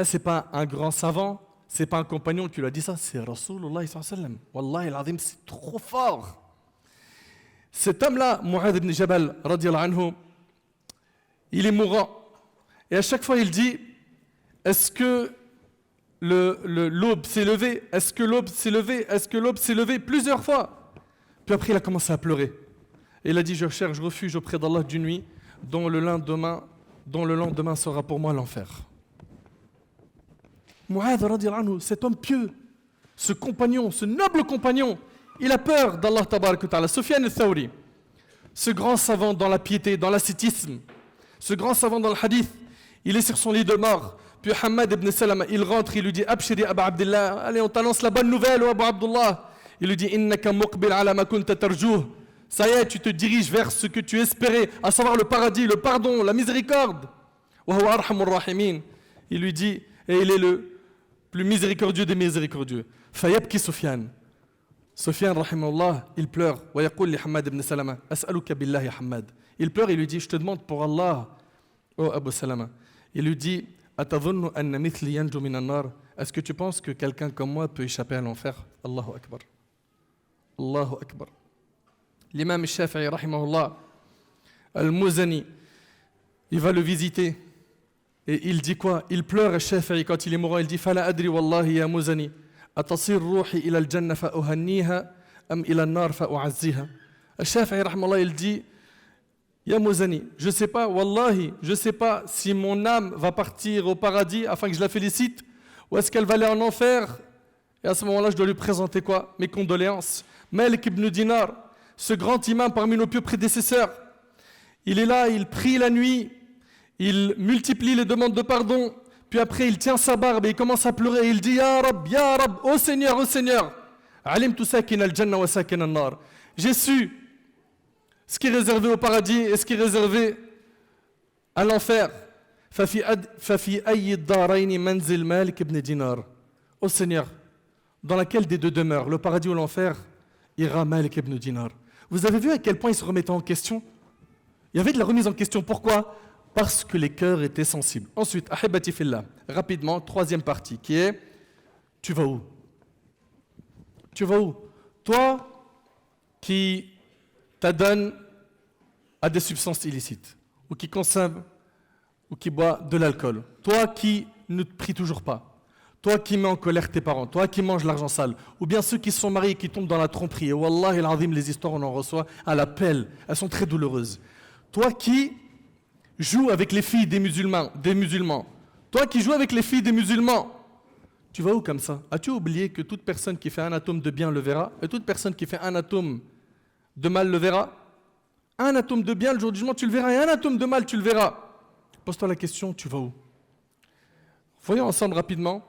Ce n'est pas un grand savant, ce n'est pas un compagnon qui lui a dit ça, c'est Rasulullah sallallahu alayhi wa sallam. Wallahi al-azim, c'est trop fort. Cet homme-là, Mu'adh ibn Jabal, radiyallahu anhu, il est mourant. Et à chaque fois, il dit, est-ce que l'aube s'est levée? Est-ce que l'aube s'est levée? Est-ce que l'aube s'est levée? Plusieurs fois. Puis après, il a commencé à pleurer. Et il a dit, je cherche refuge auprès d'Allah d'une nuit dont le lendemain sera pour moi l'enfer. Mu'adh, radiyallahu anhu, cet homme pieux, ce compagnon, ce noble compagnon, il a peur d'Allah tabaraka wa ta'ala. Sufyan al-Thawri, ce grand savant dans la piété, dans l'ascétisme, ce grand savant dans le hadith, il est sur son lit de mort. Puis Hamad ibn Salama, il rentre, il lui dit Abshiri Aba Abdullah, allez, on t'annonce la bonne nouvelle, Abu Abdullah. Il lui dit Innaka muqbil ala ma kunta tarjuh. Ça y est, tu te diriges vers ce que tu espérais, à savoir le paradis, le pardon, la miséricorde. Wa huwa arhamur rahimin. Il lui dit, et il est le plus miséricordieux des miséricordieux. Fayabki Sufyan. Sofiane, rahimahullah, il pleure. ويقول لحماد بن سلمة أسألك بالله يا حماد. Il pleure et lui dit, je te demande pour Allah, oh Abu Salama. Il lui dit, أتظن أن مثلي ينجو من النار. Est-ce que tu penses que quelqu'un comme moi peut échapper à l'enfer? Allahu Akbar. Allahu Akbar. L'imam Shafi'i, rahimahullah, Al-Muzani, il va le visiter. Et il dit quoi? Il pleure, Shafi'i, quand il est mourant. Il dit, فلا أدري والله يا مزني أتصير روحي إلى الجنة فأهنيها أم إلى النار فأعزيها. Shafi'i, rahimahullah, il dit, Ya Mouzani, je ne sais pas, wallahi, je ne sais pas si mon âme va partir au paradis afin que je la félicite, ou est-ce qu'elle va aller en enfer. Et à ce moment-là, je dois lui présenter quoi? Mes condoléances. Malik ibn Dinar, ce grand imam parmi nos pieux prédécesseurs, il est là, il prie la nuit, il multiplie les demandes de pardon, puis après il tient sa barbe et il commence à pleurer, et il dit Ya Rab, ô Seigneur, alimtu sakin al-jannah wa sakin al-nar. J'ai su ce qui est réservé au paradis et ce qui est réservé à l'enfer. ففي أي الدارين منزل مالك بن دينار. Ô Seigneur, dans laquelle des deux demeures, le paradis ou l'enfer, ira Malik ibn Dinar. Vous avez vu à quel point il se remettait en question? Il y avait de la remise en question. Pourquoi? Parce que les cœurs étaient sensibles. Ensuite, Ahibati fillah, rapidement, troisième partie, qui est tu vas où? Tu vas où? Toi qui t'adonnes à des substances illicites, ou qui consomme, ou qui boit de l'alcool, toi qui ne te pries toujours pas, toi qui mets en colère tes parents, toi qui manges l'argent sale, ou bien ceux qui se sont mariés et qui tombent dans la tromperie, et Wallah et l'azim, les histoires on en reçoit à la pelle, elles sont très douloureuses. Toi qui joues avec les filles des musulmans, toi qui joues avec les filles des musulmans, tu vas où comme ça? As-tu oublié que toute personne qui fait un atome de bien le verra, et toute personne qui fait un atome de mal le verra? Un atome de bien, le jour du jugement, tu le verras, et un atome de mal, tu le verras. Pose-toi la question, tu vas où? Voyons ensemble rapidement,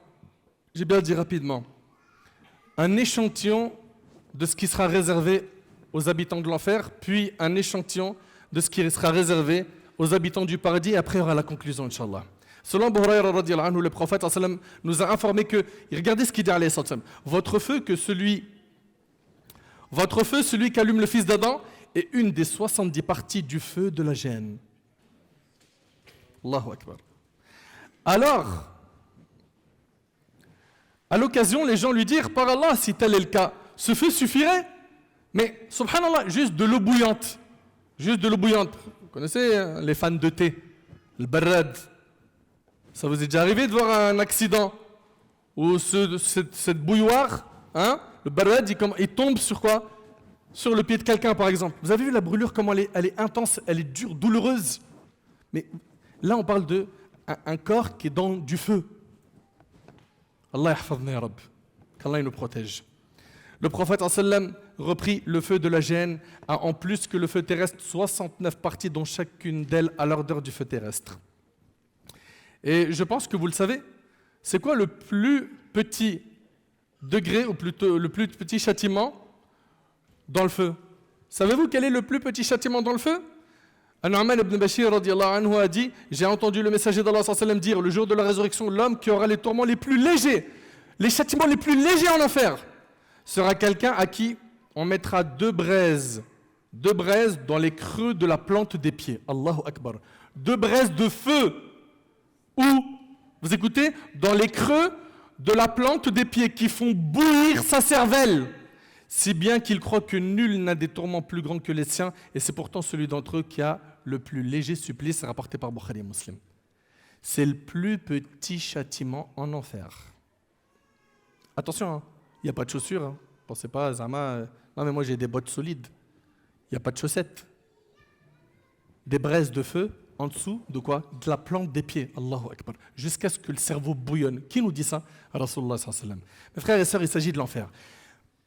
j'ai bien dit rapidement, un échantillon de ce qui sera réservé aux habitants de l'enfer, puis un échantillon de ce qui sera réservé aux habitants du paradis, et après il y aura la conclusion, Inch'Allah. Selon Abu Hurayra radiyallahu anhu, le prophète nous a informé que, regardez ce qu'il dit alayhi sallam, votre feu, celui qui allume le fils d'Adam, est une des 70 parties du feu de la géhenne. Allahu Akbar. Alors, à l'occasion, les gens lui dirent, par Allah, si tel est le cas, ce feu suffirait. Mais, subhanallah, juste de l'eau bouillante. Juste de l'eau bouillante. Vous connaissez hein, les fans de thé, le barrad. Ça vous est déjà arrivé de voir un accident où cette bouilloire, hein, le barrad, il tombe sur quoi? Sur le pied de quelqu'un, par exemple. Vous avez vu la brûlure, comment elle est intense, elle est dure, douloureuse. Mais là, on parle d'un corps qui est dans du feu. Allah yahfadna ya Rabb. Qu'Allah nous protège. Le prophète sallam reprit le feu de la géhenne a en plus que le feu terrestre 69 parties dont chacune d'elles a l'ardeur du feu terrestre. Et je pense que vous le savez, c'est quoi le plus petit degré ou plutôt le plus petit châtiment dans le feu? Savez-vous quel est le plus petit châtiment dans le feu? An-Nu'man ibn Bashir radiyallahu anhu a dit, j'ai entendu le messager d'Allah sallallahu alayhi wa sallam dire, le jour de la résurrection, l'homme qui aura les tourments les plus légers, les châtiments les plus légers en enfer, sera quelqu'un à qui on mettra deux braises dans les creux de la plante des pieds. Allahu Akbar. Deux braises de feu. Où? Vous écoutez? Dans les creux de la plante des pieds qui font bouillir sa cervelle. Si bien qu'il croit que nul n'a des tourments plus grands que les siens, et c'est pourtant celui d'entre eux qui a le plus léger supplice, rapporté par Bukhari et Muslim. C'est le plus petit châtiment en enfer. Attention, il n'y a pas de chaussures. Hein. Pensez pas, Zama, non mais moi j'ai des bottes solides. Il n'y a pas de chaussettes. Des braises de feu en dessous de quoi? De la plante des pieds. Allahu Akbar. Jusqu'à ce que le cerveau bouillonne. Qui nous dit ça? Rasulullah sallallahu alayhi wa sallam. Mes frères et sœurs, il s'agit de l'enfer.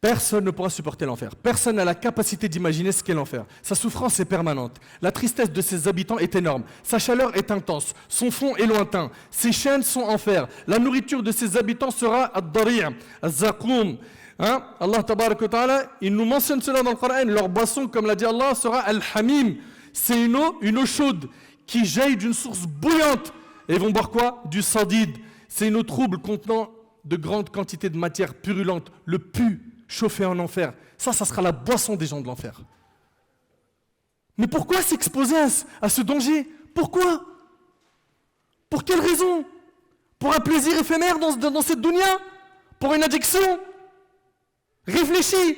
Personne ne pourra supporter l'enfer. Personne n'a la capacité d'imaginer ce qu'est l'enfer. Sa souffrance est permanente. La tristesse de ses habitants est énorme. Sa chaleur est intense. Son fond est lointain. Ses chaînes sont en fer. La nourriture de ses habitants sera ad-dari', az-zaqoum. Hein? Allah tabarak wa ta'ala, il nous mentionne cela dans le Coran. Leur boisson, comme l'a dit Allah, sera al-hamim. C'est une eau chaude qui jaillit d'une source bouillante. Et ils vont boire quoi? Du sandide. C'est une eau trouble contenant de grandes quantités de matière purulente. Le pu. chauffée en enfer. Ça sera la boisson des gens de l'enfer. Mais pourquoi s'exposer à ce danger? Pourquoi? Pour quelle raison? Pour un plaisir éphémère dans cette dunya? Pour une addiction? Réfléchis.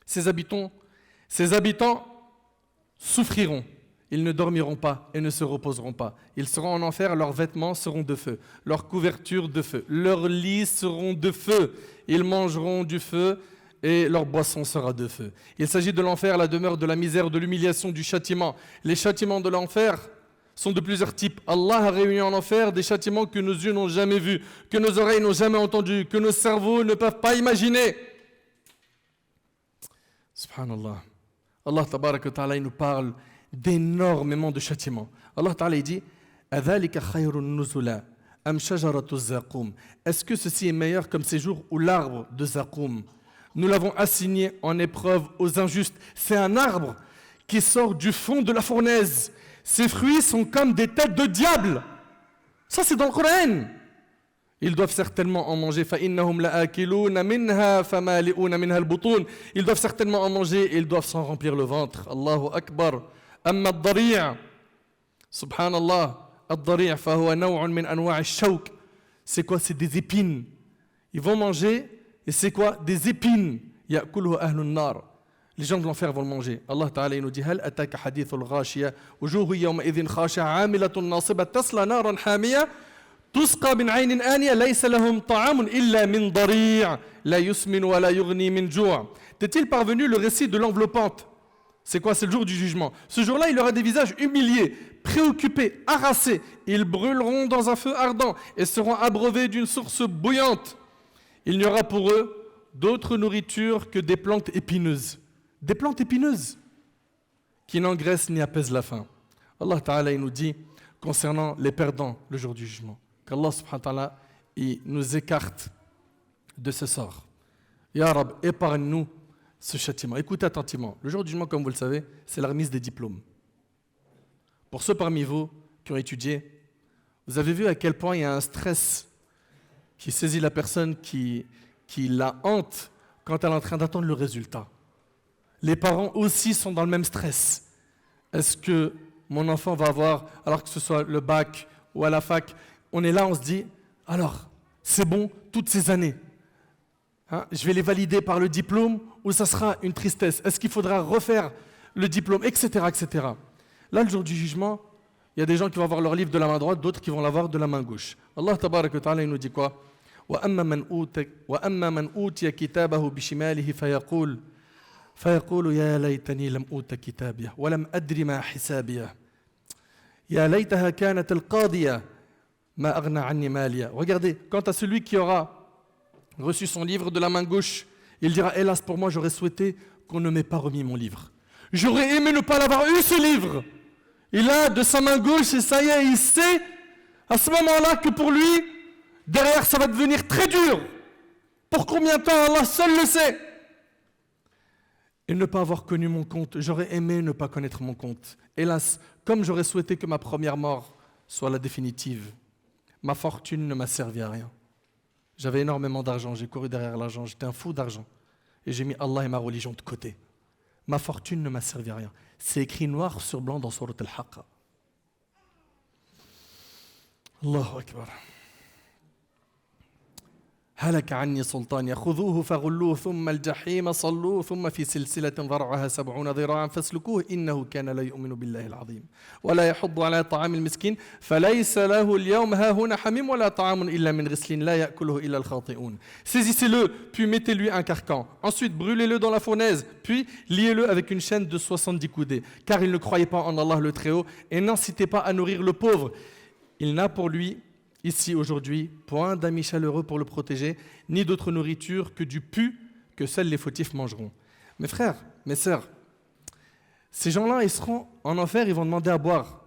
Ces habitants souffriront. Ils ne dormiront pas et ne se reposeront pas. Ils seront en enfer, leurs vêtements seront de feu, leurs couvertures de feu, leurs lits seront de feu. Ils mangeront du feu et leur boisson sera de feu. Il s'agit de l'enfer, la demeure de la misère, de l'humiliation, du châtiment. Les châtiments de l'enfer sont de plusieurs types. Allah a réuni en enfer des châtiments que nos yeux n'ont jamais vus, que nos oreilles n'ont jamais entendus, que nos cerveaux ne peuvent pas imaginer. Subhanallah. Allah tabarak wa ta'ala, il nous parle d'énormément de châtiments. Allah ta'ala il dit Adhalika khayrun nuzula am shajaratu zaqum. Est-ce que ceci est meilleur comme séjour ou l'arbre de Zaqum? Nous l'avons assigné en épreuve aux injustes. C'est un arbre qui sort du fond de la fournaise. Ses fruits sont comme des têtes de diable. Ça c'est dans le Coran. Ils doivent certainement en manger. فَإِنَّهُمْ لَآكِلُونَ مِنْهَا فَمَالِئُونَ مِنْهَا الْبُطُونَ. Ils doivent certainement en manger et ils doivent s'en remplir le ventre. Allahu Akbar. أما الضريع سبحان الله الضريع فهو نوع من أنواع الشوك. C'est quoi? C'est des épines. Ils vont manger et c'est quoi? Des épines. يأكله أهل النار. Les gens de l'enfer vont le manger. Allah Ta'ala il nous dit هل أتاك حديث الغاشية وجوه يومئذ خاشعة عاملة ناصبة تصلى نارا حامية تسقى من عين آنية ليس لهم طعام إلا من ضريع لا يسمن ولا يغني من جوع. T'est-il parvenu le récit de l'enveloppante? C'est quoi? C'est le jour du jugement. Ce jour-là, il aura des visages humiliés, préoccupés, harassés. Ils brûleront dans un feu ardent et seront abreuvés d'une source bouillante. Il n'y aura pour eux d'autre nourriture que des plantes épineuses. Des plantes épineuses qui n'engraissent ni apaisent la faim. Allah Ta'ala il nous dit concernant les perdants le jour du jugement qu'Allah Subhanahu wa Ta'ala il nous écarte de ce sort. Ya Rab, épargne-nous ce châtiment. Écoutez attentivement. Le jour du jugement, comme vous le savez, c'est la remise des diplômes. Pour ceux parmi vous qui ont étudié, vous avez vu à quel point il y a un stress qui saisit la personne, qui la hante quand elle est en train d'attendre le résultat. Les parents aussi sont dans le même stress. Est-ce que mon enfant va avoir, alors que ce soit le bac ou à la fac, on est là, on se dit, alors, c'est bon, toutes ces années, je vais les valider par le diplôme ou ça sera une tristesse? Est-ce qu'il faudra refaire le diplôme, etc., etc. Là, le jour du jugement, il y a des gens qui vont avoir leur livre de la main droite, d'autres qui vont l'avoir de la main gauche. Allah tabarak wa ta'ala il nous dit quoi? وَأَمَّا مَنْ أُوتِيَ كِتَابَهُ بِشِمَالِهِ فيقول يا ليتني لم أوت كتابيه ولم أدر ما حسابيه يا ليتها كانت القاضية ما أغنى عني مالية. Regardez, quant à celui qui aura reçu son livre de la main gauche, il dira hélas pour moi, j'aurais souhaité qu'on ne m'ait pas remis mon livre. J'aurais aimé ne pas l'avoir eu ce livre. Il a de sa main gauche et ça y est, il sait à ce moment-là que pour lui, derrière ça va devenir très dur. Pour combien de temps, Allah seul le sait. Et ne pas avoir connu mon compte, j'aurais aimé ne pas connaître mon compte. Hélas, comme j'aurais souhaité que ma première mort soit la définitive, ma fortune ne m'a servi à rien. J'avais énormément d'argent, j'ai couru derrière l'argent, j'étais un fou d'argent. Et j'ai mis Allah et ma religion de côté. Ma fortune ne m'a servi à rien. C'est écrit noir sur blanc dans Surat Al-Haqqa. Allahu Akbar. هلك عني سلطاني خذوه فغلوه ثم الجحيم صلوه ثم في سلسلة ذرعها 70 ذراعا فاسلكوه إنه كان لا يؤمن بالله العظيم ولا يحض على طعام المسكين فليس له اليوم هاهنا حميم ولا طعام إلا من غسلين لا يأكله إلا الخاطئون. Saisissez-le, puis mettez-lui un carcan. Ensuite, brûlez-le dans la fournaise, puis liez-le avec une chaîne de 70 coudées. Car il ne croyait pas en Allah le Très-Haut et n'incitait pas à nourrir le pauvre. Il n'a pour lui ici aujourd'hui, point d'amis chaleureux pour le protéger, ni d'autre nourriture que du pu que seuls les fautifs mangeront. Mes frères, mes sœurs, ces gens-là, ils seront en enfer, ils vont demander à boire.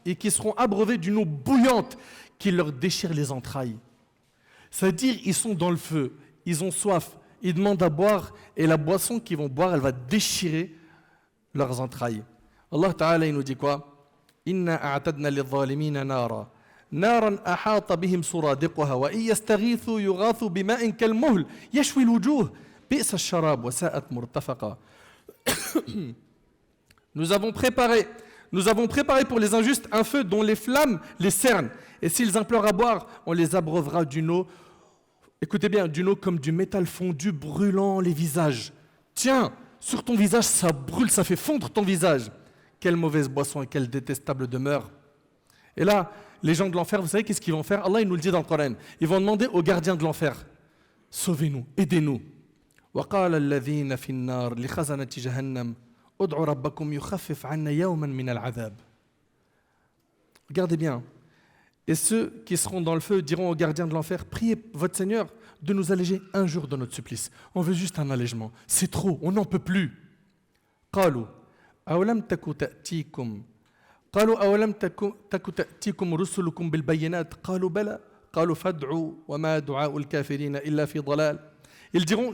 Et qui seront abreuvés d'une eau bouillante qui leur déchire les entrailles. C'est-à-dire, ils sont dans le feu, ils ont soif, ils demandent à boire, et la boisson qu'ils vont boire, elle va déchirer leurs entrailles. Allah Ta'ala, il nous dit quoi? إنا أعتدنا للظالمين نارا نارا أحاط بهم سرادقها وإن يستغيثوا يغاثوا بماء كالمهل يشوي الوجوه بئس الشراب وساءت مرتفقا. Nous avons préparé pour les injustes un feu dont les flammes les cernent. Et s'ils implorent à boire, on les abreuvera d'une eau, écoutez bien, d'une eau comme du métal fondu brûlant les visages. Tiens, sur ton visage, ça brûle, ça fait fondre ton visage. Quelle mauvaise boisson et quelle détestable demeure. Et là, les gens de l'enfer, vous savez qu'est-ce qu'ils vont faire? Allah, il nous le dit dans le Coran. Ils vont demander aux gardiens de l'enfer, sauvez-nous, aidez-nous. وقال الذين في النار لخزنة جهنم ادعوا ربكم يخفف عنا يوما من العذاب. Regardez bien. Et ceux qui seront dans le feu diront aux gardiens de l'enfer, priez votre Seigneur de nous alléger un jour de notre supplice. On veut juste un allègement. C'est trop, on n'en peut plus. قالوا أولم تك تأتيكم تأتيكم رسلكم بالبينات قالوا بلى قالوا فادعوا وما دعاء الكافرين إلا في ضلال. Ils diront,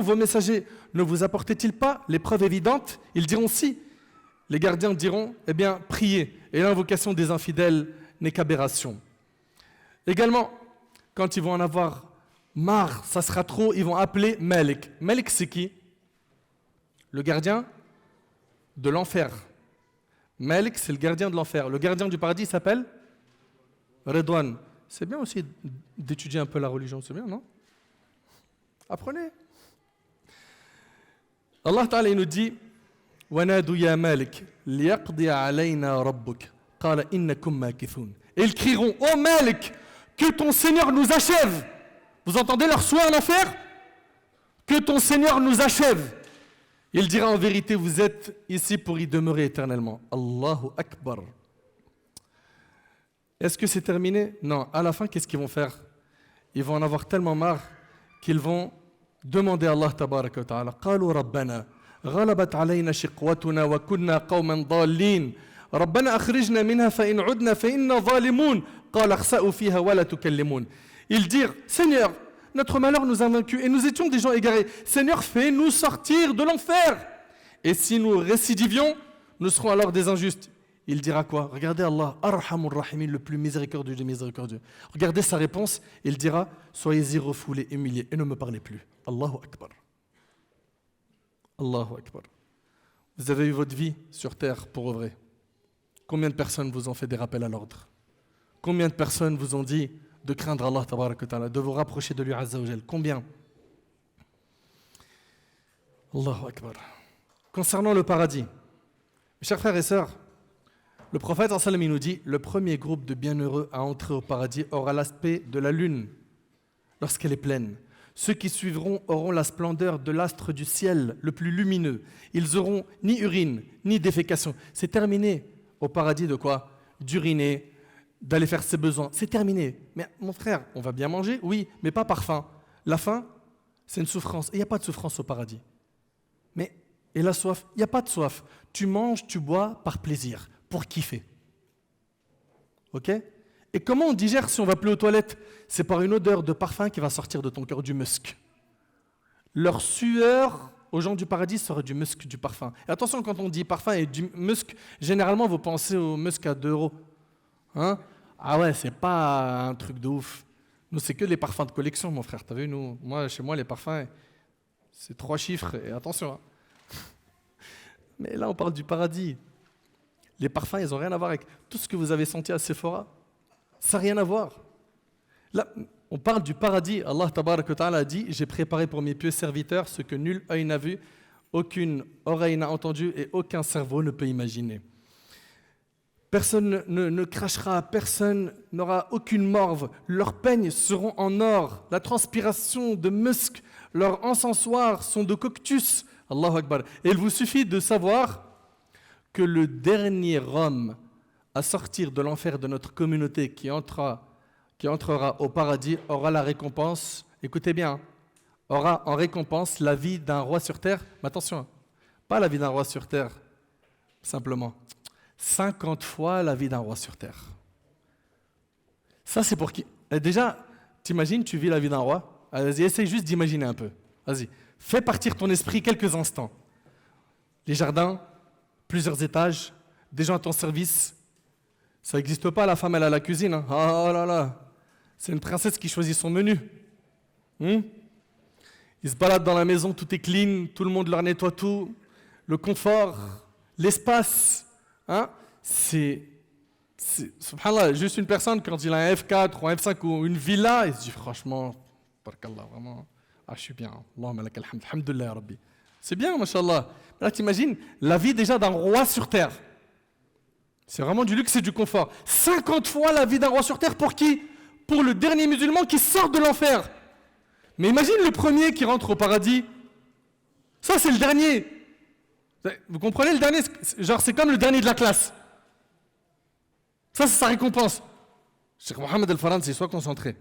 vos messagers, ne vous apportaient-ils pas les preuves évidentes? Ils diront si. Les gardiens diront, eh bien, priez. Et l'invocation des infidèles n'est qu'aberration. Également, quand ils vont en avoir marre, ça sera trop, ils vont appeler Malik. Malik, c'est qui? Le gardien de l'enfer. Malik, c'est le gardien de l'enfer. Le gardien du paradis s'appelle Redouane. C'est bien aussi d'étudier un peu la religion, c'est bien, non? Apprenez. Allah Ta'ala nous dit وَنَادُوا يَا مَالِكْ لِيَقْضِيَ عَلَيْنَا رَبُّكَ قَالَ إِنَّكُمْ مَاكِثُونَ. Et ils crieront, ô Malik, que ton Seigneur nous achève. Vous entendez leur souhait en enfer? Que ton Seigneur nous achève. Il dira en vérité, vous êtes ici pour y demeurer éternellement. Allahu Akbar. Est-ce que c'est terminé? Non. À la fin, qu'est-ce qu'ils vont faire? Ils vont en avoir tellement marre qu'ils vont demander à Allah tabaraka wa ta'ala قالوا ربنا غلبت علينا شقوتنا وكنا قوما ضالين ربنا أخرجنا منها فإن عدنا فإنا ظالمون قال اخسأوا فيها ولا تكلمون. Ils dirent, Seigneur, notre malheur nous a vaincus et nous étions des gens égarés. Seigneur, fais-nous sortir de l'enfer. Et si nous récidivions, nous serons alors des injustes. Il dira quoi? Regardez Allah, Arhamur Rahimin, le plus miséricordieux des miséricordieux. Regardez sa réponse, il dira, soyez-y refoulés, humiliés et ne me parlez plus. Allahu Akbar. Allahu Akbar. Vous avez eu votre vie sur terre pour œuvrer. Combien de personnes vous ont fait des rappels à l'ordre? Combien de personnes vous ont dit de craindre Allah tabaraka wa ta'ala, de vous rapprocher de lui Azza wa Jal? Combien? Allahu Akbar. Concernant le paradis, mes chers frères et sœurs, le prophète sallam il nous dit, le premier groupe de bienheureux à entrer au paradis aura l'aspect de la lune lorsqu'elle est pleine. Ceux qui suivront auront la splendeur de l'astre du ciel le plus lumineux. Ils auront ni urine, ni défécation. C'est terminé au paradis de quoi? D'uriner, d'aller faire ses besoins. C'est terminé. Mais mon frère, on va bien manger, oui, mais pas par faim. La faim, c'est une souffrance. Et il n'y a pas de souffrance au paradis. Et la soif, il n'y a pas de soif. Tu manges, tu bois par plaisir, pour kiffer. Ok? Et comment on digère si on va plus aux toilettes? C'est par une odeur de parfum qui va sortir de ton cœur, du musc. Leur sueur aux gens du paradis sera du musc, du parfum. Et attention, quand on dit parfum et du musc, généralement vous pensez au musc à 2 €. Hein? Ah ouais, c'est pas un truc de ouf. Nous, c'est que les parfums de collection, mon frère. T'as vu, chez moi, les parfums, c'est 3 chiffres. Et attention. Hein. Mais là, on parle du paradis. Les parfums, ils n'ont rien à voir avec tout ce que vous avez senti à Sephora. Ça n'a rien à voir. Là, on parle du paradis. Allah tabaraka wa ta'ala a dit, j'ai préparé pour mes pieux serviteurs ce que nul œil n'a vu, aucune oreille n'a entendu et aucun cerveau ne peut imaginer. Personne ne crachera, personne n'aura aucune morve. Leurs peignes seront en or, la transpiration de musc, leurs encensoirs sont de coctus. Allahu Akbar. Et il vous suffit de savoir que le dernier homme à sortir de l'enfer de notre communauté qui entrera au paradis aura la récompense, écoutez bien, aura en récompense la vie d'un roi sur terre. Mais attention, pas la vie d'un roi sur terre, simplement. 50 fois la vie d'un roi sur terre. Ça, c'est pour qui? Déjà, t'imagines, tu vis la vie d'un roi. Vas-y, essaye juste d'imaginer un peu. Vas-y, fais partir ton esprit quelques instants. Les jardins, plusieurs étages, des gens à ton service. Ça n'existe pas, la femme, elle a la cuisine. Hein. Oh là là, c'est une princesse qui choisit son menu. Ils se baladent dans la maison, tout est clean, tout le monde leur nettoie tout. Le confort, l'espace. Hein. Subhanallah, juste une personne, quand il a un F4 ou un F5 ou une villa, il se dit franchement, barakallah, vraiment, je suis bien. Allahumma lakal hamd, alhamdulillah rabbi. C'est bien, mashallah. Là, t'imagines la vie déjà d'un roi sur terre. C'est vraiment du luxe et du confort. 50 fois la vie d'un roi sur terre pour qui? Pour le dernier musulman qui sort de l'enfer. Mais imagine le premier qui rentre au paradis. Ça, c'est le dernier. Vous comprenez le dernier? Genre, c'est comme le dernier de la classe. Ça, c'est sa récompense. Cheikh Mohamed El-Faransi, sois concentré.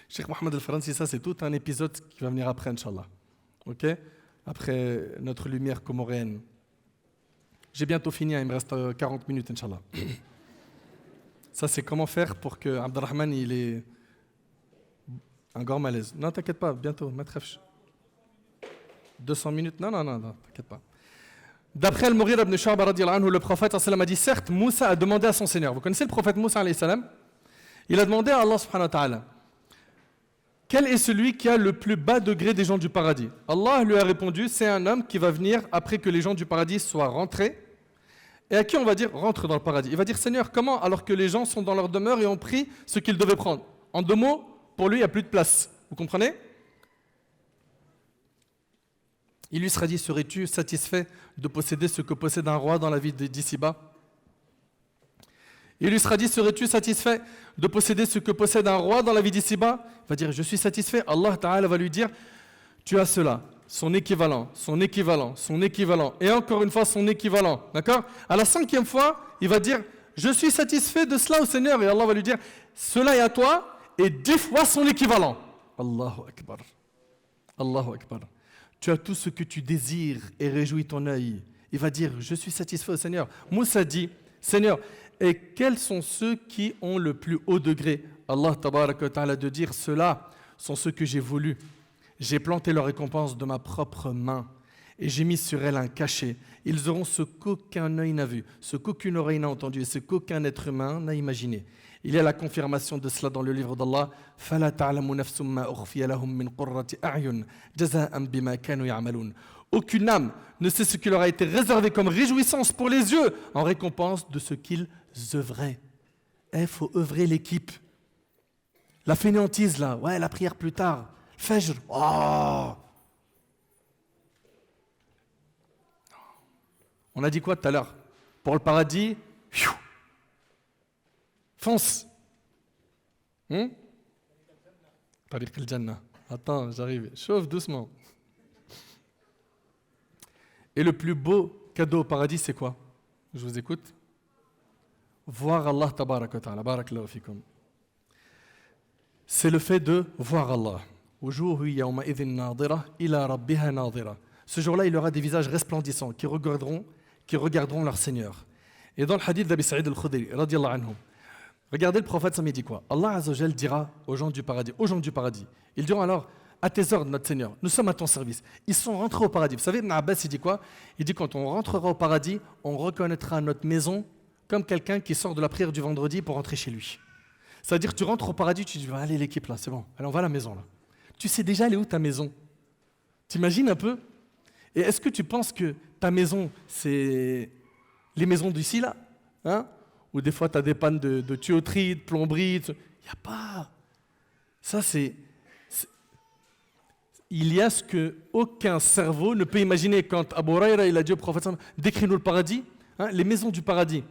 Cheikh Mohamed El-Faransi, ça, c'est tout un épisode qui va venir après, Inch'Allah. Ok? Après notre lumière comoréenne. J'ai bientôt fini, il me reste 40 minutes, Inch'Allah. Ça, c'est comment faire pour que Abdelrahman, il ait un grand malaise. Non, t'inquiète pas, bientôt, matrefch. 200 minutes? Non, t'inquiète pas. D'après Al-Mughira ibn Shu'ba radiyallahu anhu, le prophète a dit, certes, Moussa a demandé à son Seigneur. Vous connaissez le prophète Moussa alayhi salam? Il a demandé à Allah subhanahu wa ta'ala, quel est celui qui a le plus bas degré des gens du paradis? Allah lui a répondu, c'est un homme qui va venir après que les gens du paradis soient rentrés, et à qui on va dire, rentre dans le paradis. Il va dire, Seigneur, comment alors que les gens sont dans leur demeure et ont pris ce qu'ils devaient prendre? En 2 mots, pour lui, il n'y a plus de place. Vous comprenez? Il lui sera dit, serais-tu satisfait de posséder ce que possède un roi dans la vie d'ici-bas? Il lui sera dit, serais-tu satisfait de posséder ce que possède un roi dans la vie d'ici-bas? Il va dire, je suis satisfait. Allah Ta'ala va lui dire, tu as cela, son équivalent, son équivalent, son équivalent, et encore une fois son équivalent. D'accord? À la 5e fois, il va dire, je suis satisfait de cela au Seigneur. Et Allah va lui dire, cela est à toi, et 10 fois son équivalent. Allahu Akbar. Allahu Akbar. Tu as tout ce que tu désires et réjouis ton œil. Il va dire, je suis satisfait au Seigneur. Moussa dit, Seigneur, et quels sont ceux qui ont le plus haut degré? Allah tabaraka wa ta'ala de dire, ceux-là sont ceux que j'ai voulu. J'ai planté leur récompense de ma propre main et j'ai mis sur elle un cachet. Ils auront ce qu'aucun œil n'a vu, ce qu'aucune oreille n'a entendu et ce qu'aucun être humain n'a imaginé. Il y a la confirmation de cela dans le livre d'Allah. فَلَا تَعْلَمُ نَفْسٌ مَا أُخْفِيَ لَهُم مِّن قُرَّةِ أَعْيُنٍ جَزَاءً بِمَا كَانُوا يَعْمَلُونَ. Aucune âme ne sait ce qui leur a été réservé comme réjouissance pour les yeux en récompense de ce qu'ils œuvraient. Il faut œuvrer l'équipe. La fainéantise là, ouais, la prière plus tard. Fajr, oh. On a dit quoi tout à l'heure? Pour le paradis, fonce. Tariq al-Jannah. Attends, j'arrive. Chauffe doucement. Et le plus beau cadeau au paradis, c'est quoi? Je vous écoute. Voir Allah tabarak wa ta'ala. Barakallahu fikum. C'est le fait de voir Allah. Ce jour-là, il y aura des visages resplendissants qui regarderont leur Seigneur. Et dans le hadith d'Abi Sa'id al-Khudri, radiyallahu anhu, regardez le prophète, ça me dit quoi? Allah Azza wa Jal dira aux gens du paradis, ils diront alors, à tes ordres, notre Seigneur, nous sommes à ton service. Ils sont rentrés au paradis. Vous savez, Ibn Abbas, il dit quoi? Il dit, quand on rentrera au paradis, on reconnaîtra notre maison comme quelqu'un qui sort de la prière du vendredi pour rentrer chez lui. C'est-à-dire, tu rentres au paradis, tu dis, allez l'équipe là, c'est bon, allez, on va à la maison là. Tu sais déjà, elle est où ta maison? T'imagines un peu? Et est-ce que tu penses que ta maison, c'est les maisons d'ici là, hein? Ou des fois, tu as des pannes de tuyauterie, de plomberie. Il n'y a pas. Ça, c'est. Il y a ce qu'aucun cerveau ne peut imaginer. Quand Abu Huraira, il a dit au prophète, décris-nous le paradis, hein, les maisons du paradis.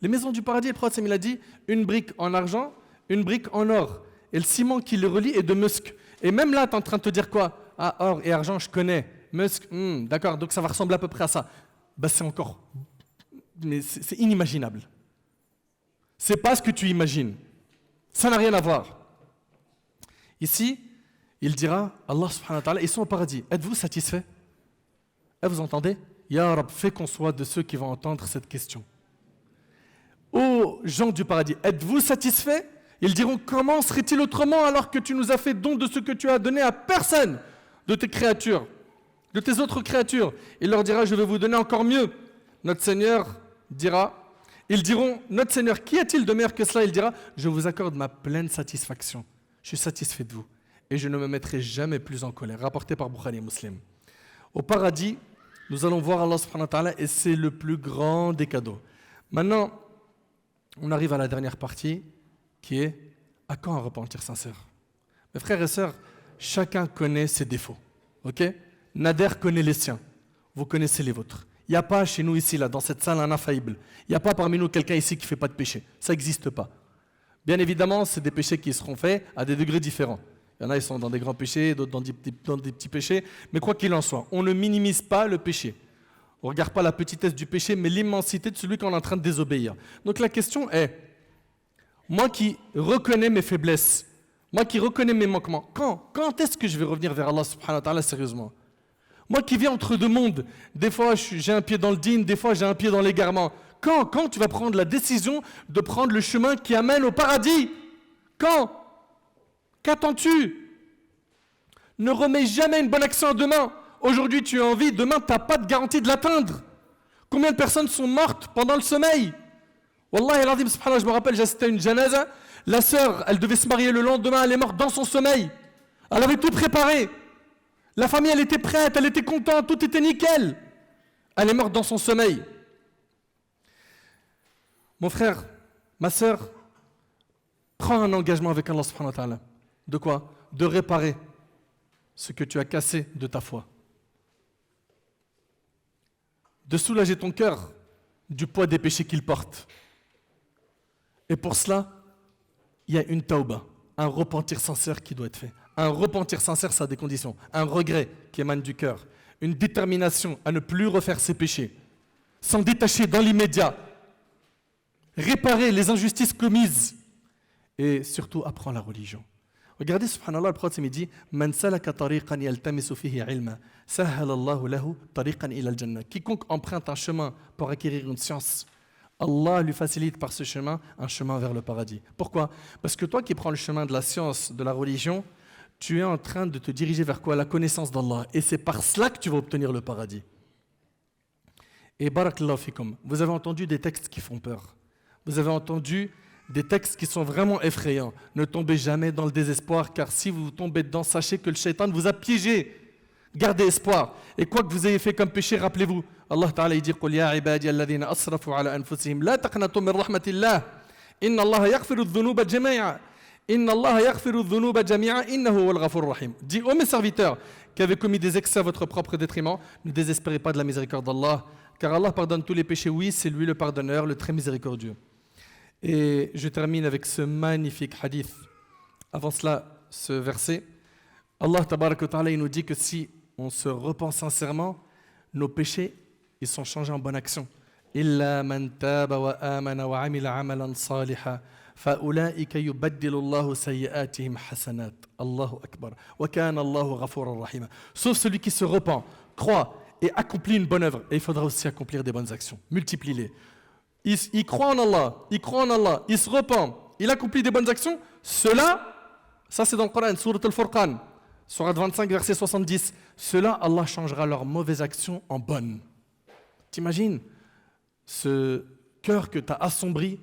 Les maisons du paradis, le prophète, il a dit, une brique en argent, une brique en or. Et le ciment qui les relie est de musc. Et même là, tu es en train de te dire quoi? Ah, or et argent, je connais. Musc, d'accord, donc ça va ressembler à peu près à ça. Ben, c'est encore. Mais c'est inimaginable. C'est pas ce que tu imagines. Ça n'a rien à voir. Ici, il dira, Allah subhanahu wa ta'ala, ils sont au paradis. Êtes-vous satisfaits? Et vous entendez? Ya Rab, fais qu'on soit de ceux qui vont entendre cette question. Ô gens du paradis, êtes-vous satisfaits? Ils diront, comment serait-il autrement alors que tu nous as fait don de ce que tu as donné à personne de tes créatures, de tes autres créatures? Il leur dira, je vais vous donner encore mieux. notre Seigneur dira, ils diront, notre Seigneur, qu'y a-t-il de meilleur que cela? Il dira, je vous accorde ma pleine satisfaction. Je suis satisfait de vous et je ne me mettrai jamais plus en colère. Rapporté par Bukhari et Muslim. Au paradis, nous allons voir Allah subhanahu wa ta'ala et c'est le plus grand des cadeaux. Maintenant, on arrive à la dernière partie qui est à quand un repentir sincère? Mes frères et sœurs, chacun connaît ses défauts. Ok? Nader connaît les siens. Vous connaissez les vôtres. Il n'y a pas chez nous ici, là, dans cette salle, un infaillible. Il n'y a pas parmi nous quelqu'un ici qui ne fait pas de péché. Ça n'existe pas. Bien évidemment, c'est des péchés qui seront faits à des degrés différents. Il y en a, ils sont dans des grands péchés, d'autres dans des petits péchés. Mais quoi qu'il en soit, on ne minimise pas le péché. On ne regarde pas la petitesse du péché, mais l'immensité de celui qu'on est en train de désobéir. Donc la question est, moi qui reconnais mes faiblesses, moi qui reconnais mes manquements, quand est-ce que je vais revenir vers Allah subhanahu wa ta'ala sérieusement? Moi qui vis entre deux mondes, des fois j'ai un pied dans le dîn, des fois j'ai un pied dans l'égarement. Quand tu vas prendre la décision de prendre le chemin qui amène au paradis? Quand? Qu'attends-tu? Ne remets jamais une bonne action à demain. Aujourd'hui tu as envie, demain tu n'as pas de garantie de l'atteindre. Combien de personnes sont mortes pendant le sommeil? Wallahi al-azim, subhanallah, je me rappelle, j'assistais à une janaza. La sœur, elle devait se marier le lendemain, elle est morte dans son sommeil. Elle avait tout préparé. La famille, elle était prête, elle était contente, tout était nickel. Elle est morte dans son sommeil. Mon frère, ma sœur, prends un engagement avec Allah subhanahu wa ta'ala. De quoi? De réparer ce que tu as cassé de ta foi. De soulager ton cœur du poids des péchés qu'il porte. Et pour cela, il y a une tauba, un repentir sincère qui doit être fait. Un repentir sincère, ça a des conditions. Un regret qui émane du cœur. Une détermination à ne plus refaire ses péchés. S'en détacher dans l'immédiat. Réparer les injustices commises. Et surtout, apprendre la religion. Regardez, subhanallah, le prophète dit Man salaka tariqan yaltamisu fihi ilma, sahhala Allahu lahu tariqan ila al-jannah. Quiconque emprunte un chemin pour acquérir une science, Allah lui facilite par ce chemin un chemin vers le paradis. Pourquoi? Parce que toi qui prends le chemin de la science, de la religion, tu es en train de te diriger vers quoi? La connaissance d'Allah. Et c'est par cela que tu vas obtenir le paradis. Et barakallahu fikum, vous avez entendu des textes qui font peur. Vous avez entendu des textes qui sont vraiment effrayants. Ne tombez jamais dans le désespoir, car si vous tombez dedans, sachez que le shaitan vous a piégé. Gardez espoir. Et quoi que vous ayez fait comme péché, rappelez-vous, Allah Ta'ala dit قُلْ يَا عِبَادِيَ الَّذِينَ أَسْرَفُوا عَلَى أَنفُسِهِمْ لَا تَقْنَطُوا مِنْ رَحْمَةِ اللَّهِ إِنَّ اللَّهَ يَغْفِرُ الذُّنُوبَ جَمِيعًا إِنَّ اللَّهَ يَغْفِرُ الذُّنُوبَ جَمِيعًا إِنَّهُ هُوَ الْغَفُورُ الرَّحِيمُ. Dis ô mes serviteurs qui avez commis des excès à votre propre détriment, ne désespérez pas de la miséricorde d'Allah, car Allah pardonne tous les péchés, oui, c'est lui le pardonneur, le très miséricordieux. Et je termine avec ce magnifique hadith. Avant cela, ce verset, Allah Tabaraka wa Ta'ala, il nous dit que si on se repent sincèrement, nos péchés, ils sont changés en bonne action. إِلَّا مَنْ تَابَ وَآمَنَ وَعَمِلَ عَمَلًا صَالِحًا فَأُولَٰئِكَ يُبَدِّلُ اللَّهُ سَيِّئَاتِهِمْ حَسَنَاتٍ Allahu Akbar. وَكَانَ اللَّهُ غَفُورًا رَحِيمًا. Sauf celui qui se repent, croit et accomplit une bonne œuvre. Et il faudra aussi accomplir des bonnes actions. Multiplie-les. Il croit en Allah, il se repent, il accomplit des bonnes actions. Cela, ça c'est dans le Coran, Surat Al-Furqan, Surat 25, verset 70. Cela, Allah changera leurs mauvaises actions en bonnes. T'imagines ce cœur que tu as assombri,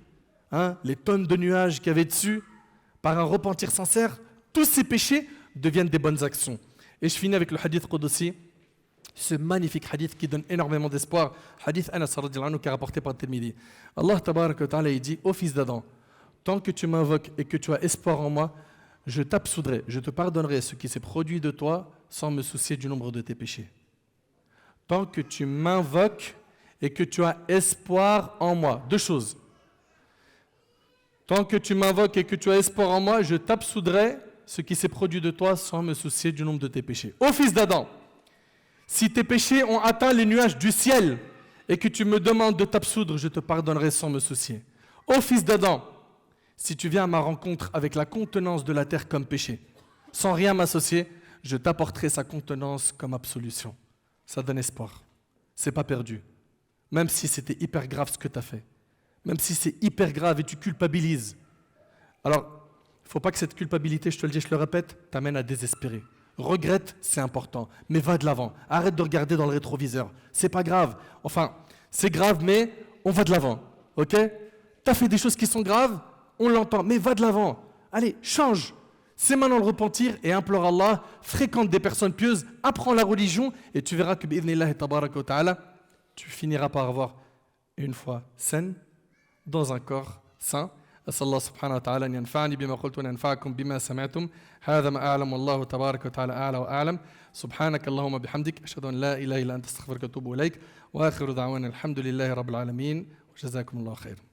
les tonnes de nuages qu'il y avait dessus, par un repentir sincère, tous ces péchés deviennent des bonnes actions. Et je finis avec le hadith Qudsi, ce magnifique hadith qui donne énormément d'espoir, hadith Anas radhiyallahu anhu qui est rapporté par Tirmidhi. Allah tabaraka wa ta'ala, il dit: ô fils d'Adam, tant que tu m'invoques et que tu as espoir en moi, je t'absoudrai, je te pardonnerai ce qui s'est produit de toi sans me soucier du nombre de tes péchés. Tant que tu m'invoques et que tu as espoir en moi. Deux choses. Tant que tu m'invoques et que tu as espoir en moi, je t'absoudrai ce qui s'est produit de toi sans me soucier du nombre de tes péchés. Ô fils d'Adam, si tes péchés ont atteint les nuages du ciel et que tu me demandes de t'absoudre, je te pardonnerai sans me soucier. Ô fils d'Adam, si tu viens à ma rencontre avec la contenance de la terre comme péché, sans rien m'associer, je t'apporterai sa contenance comme absolution. Ça donne espoir. C'est pas perdu. Même si c'était hyper grave ce que tu as fait. Même si c'est hyper grave et tu culpabilises. Alors, il ne faut pas que cette culpabilité, je te le dis, je le répète, t'amène à désespérer. Regrette, c'est important, mais va de l'avant. Arrête de regarder dans le rétroviseur. C'est pas grave. Enfin, c'est grave, mais on va de l'avant. Ok? Tu as fait des choses qui sont graves, on l'entend, mais va de l'avant. Allez, change. C'est maintenant le repentir et implore Allah, fréquente des personnes pieuses, apprends la religion et tu verras que bi'idhnillahi tabaraka wa ta'ala, tu finiras par avoir une foi saine dans un corps sain. أسأل الله سبحانه وتعالى أن ينفعني بما قلت وأن ينفعكم بما سمعتم هذا ما أعلم والله تبارك وتعالى أعلى وأعلم سبحانك اللهم بحمدك أشهد أن لا إله إلا أنت أستغفرك وأتوب إليك وآخر دعوانا الحمد لله رب العالمين وجزاكم الله خير